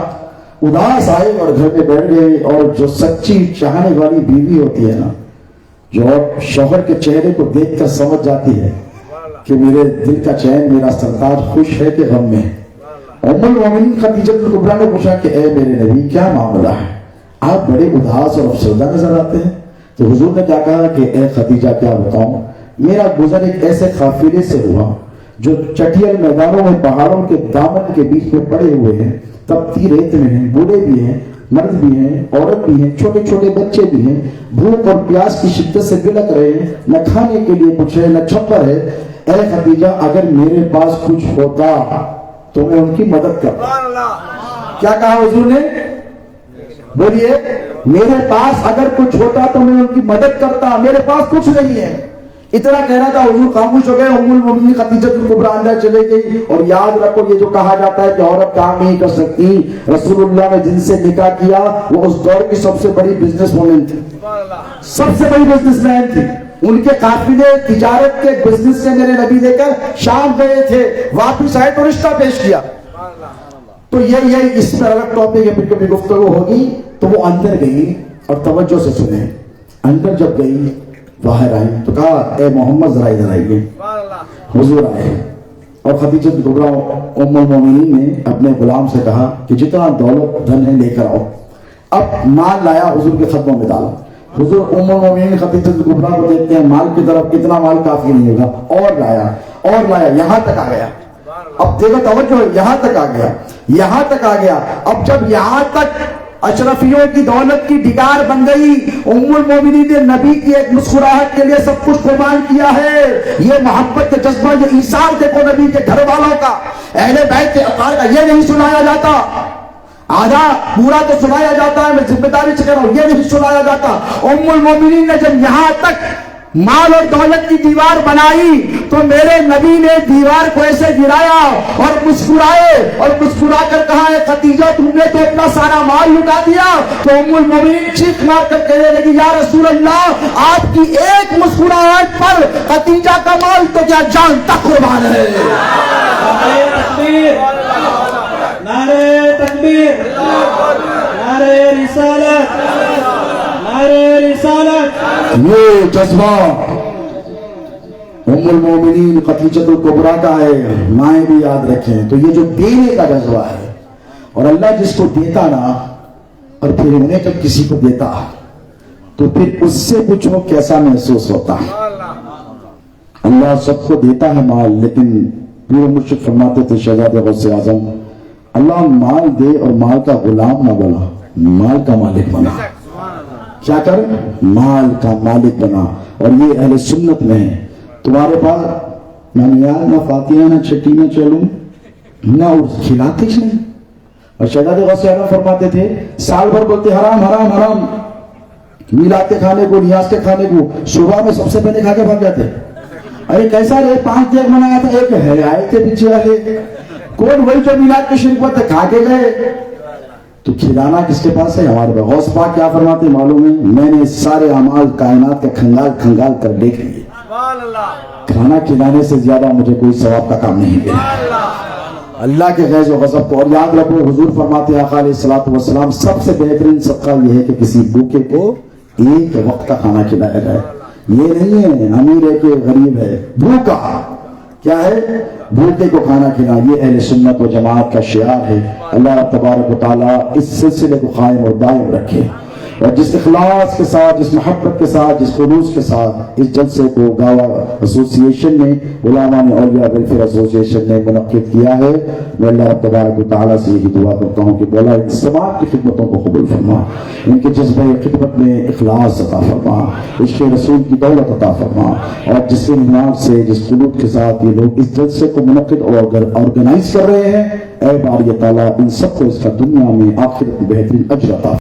اداس آئے اور گھر پہ بیٹھ گئے. اور جو سچی چاہنے والی بیوی ہوتی ہے نا، جو شوہر کے چہرے کو دیکھ کر سمجھ جاتی ہے کہ میرے دل کا چین، میرا سردار خوش ہے کہ غم میں. ام المومنین خدیجہ الکبریٰ نے پوچھا کہ اے میرے نبی کیا معاملہ ہے، آپ بڑے اداس اور افسردہ نظر آتے ہیں. تو حضور نے کیا کہا کہ اے خدیجہ کیا بتاؤں، میرا گزر ایک ایسے قافلے سے ہوا جو چٹیل میدانوں میں پہاڑوں کے دامن کے بیچ میں پڑے ہوئے ہیں، تپتی ریت میں ہیں، بوڑھے بھی ہیں، مرد بھی ہیں، عورت بھی ہیں، چھوٹے چھوٹے بچے بھی ہیں، بھوک اور پیاس کی شدت سے بلک رہے ہیں، نہ کھانے کے لیے کچھ ہے نہ چھپر ہے. اے خدیجہ اگر میرے پاس کچھ ہوتا تو میں ان کی مدد کرتا. کیا کہا حضور نے؟ بولیے، میرے پاس اگر کچھ ہوتا تو میں ان کی مدد کرتا. میرے پاس کچھ نہیں ہے. اتنا کہنا تھا، حضور خاموش ہو گئے. ام المومنین خدیجہ الکبریٰ اندر چلے گئی. اور یاد رکھو، یہ جو کہا جاتا ہے کہ عورت کام نہیں کر سکتی، رسول اللہ نے جن سے نکاح کیا وہ اس دور کی سب سے بڑی بزنس وومن تھی، سب سے بڑی بزنس مین تھی. ان کے قافلے تجارت کے بزنس سے میرے نبی لے کر شام گئے تھے، واپس آئے تو رشتہ پیش کیا. تو یہ اس پر الگ ٹاپک ہے، پھر کبھی گفتگو ہوگی. تو وہ اندر گئی اور توجہ سے سنیں. اندر جب گئی، باہر آئی تو کہا اے محمد ذرا ادھر آئیے. حضور آئے اور خدیجہ الکبریٰ ام المومنین نے اپنے غلام سے کہا کہ جتنا دولت دھن ہے لے کر آؤ. اب مال لایا، حضور کے قدموں میں ڈالا. حضور ام المومنین خدیجہ الکبریٰ کو دیکھتے ہیں، مال کی طرف کتنا مال کافی نہیں ہوگا، اور لایا یہاں تک آ گیا. اب دیکھو توجہ، یہاں تک آ گیا. اب جب یہاں تک اشرفیوں کی دولت کی ڈگار بن گئی، ام المومنین نے نبی کی ایک مسکراہٹ کے لیے سب کچھ قربان کیا ہے. یہ محبت کے جذبہ، یہ ایثار دیکھو نبی کے گھر والوں کا، اہل بیت کے اطہار کا. یہ نہیں سنایا جاتا، آدھا پورا تو سنایا جاتا ہے، میں ذمہ داری سے کہہ رہا ہوں، یہ نہیں سنایا جاتا. ام المومنین نے جب یہاں تک مال اور دولت کی دیوار بنائی تو میرے نبی نے دیوار کو ایسے گرایا اور مسکرائے، اور مسکرا کر کہا ہے خدیجہ تم نے تو اپنا سارا مال لٹا دیا. تو ام المومنین چیخ مار کر کہنے لگی یا رسول اللہ، آپ کی ایک مسکراہٹ پر خدیجہ کا مال تو کیا جان تک قربان ہے. نعرہ تکبیر، نعرہ رسالت، نعرہ رسالت. یہ جذبہ ام المومنین خدیجہ الکبریٰ کا ہے. مائیں بھی یاد رکھیں. تو یہ جو دینے کا جذبہ ہے، اور اللہ جس کو دیتا نا، اور پھر انہیں جب کسی کو دیتا تو پھر اس سے پوچھو کیسا محسوس ہوتا. اللہ سب کو دیتا ہے مال، لیکن پیر مرشد فرماتے تھے شہزادے غوث اعظم، اللہ مال دے اور مال کا غلام نہ بنا، مال کا مالک بنا. کیا کر؟ مال کا مالک بنا. اور یہ اہل سنت میں ہے. تمہارے پاس نہ فاتحہ نہ چھٹی نہ چلوں نہ کھلاتے نہیں. اور شہزادے غوث اعظم فرماتے تھے سال بھر بولتے حرام حرام حرام، میلاد کے کھانے کو، نیاز کے کھانے کو، صبح میں سب سے پہلے کھا کے بھاگ جاتے. ارے کیسا رہے 5 دیگ منایا تھا، ایک ہے آئے تھے پیچھے والے کون، وہی جو میلاد کے شریف پر کھا کے گئے. تو کھلانا کس کے پاس ہے؟ ہمارے پاس. غوث پاک کیا فرماتے معلوم ہے؟ میں نے سارے اعمال کائنات کا کھنگال کھنگال کر دیکھ لیے، کھانا کھلانے سے زیادہ مجھے کوئی ثواب کا کام نہیں ملا اللہ کے غیظ و غضب کو. اور یاد رکھو حضور فرماتے آقا علیہ الصلوۃ والسلام سب سے بہترین صدقہ یہ ہے کہ کسی بھوکے کو ایک وقت کا کھانا کھلایا جائے. یہ نہیں ہے امیر ہے کہ غریب ہے، بھوکا کیا ہے؟ بھوکے کو کھانا کھلا. یہ اہل سنت و جماعت کا شعار ہے. اللہ رب تبارک و تعالیٰ اس سلسلے کو قائم اور دائم رکھے، اور جس اخلاص کے ساتھ، جس محبت کے ساتھ، جس خلوص کے ساتھ اس جلسے کو گاوا ایسوسیشن نے، علماء اولیاء ویلفیئر ایسوسیشن نے منعقد کیا ہے، میں اللہ رب تبارک و تعالیٰ سے یہی دعا کرتا ہوں کہ مولا ان تمام کی خدمتوں کو قبول فرما، ان کے جذبہ خدمت میں اخلاص عطا فرما، عشق رسول کی دولت عطا فرما، اور جس دماغ سے، جس قلوب کے ساتھ یہ لوگ اس جلسے کو منعقد اور آرگنائز کر رہے ہیں، اے باری تعالیٰ ان سب کو اس کا دنیا میں آخرت میں بہترین اجر عطا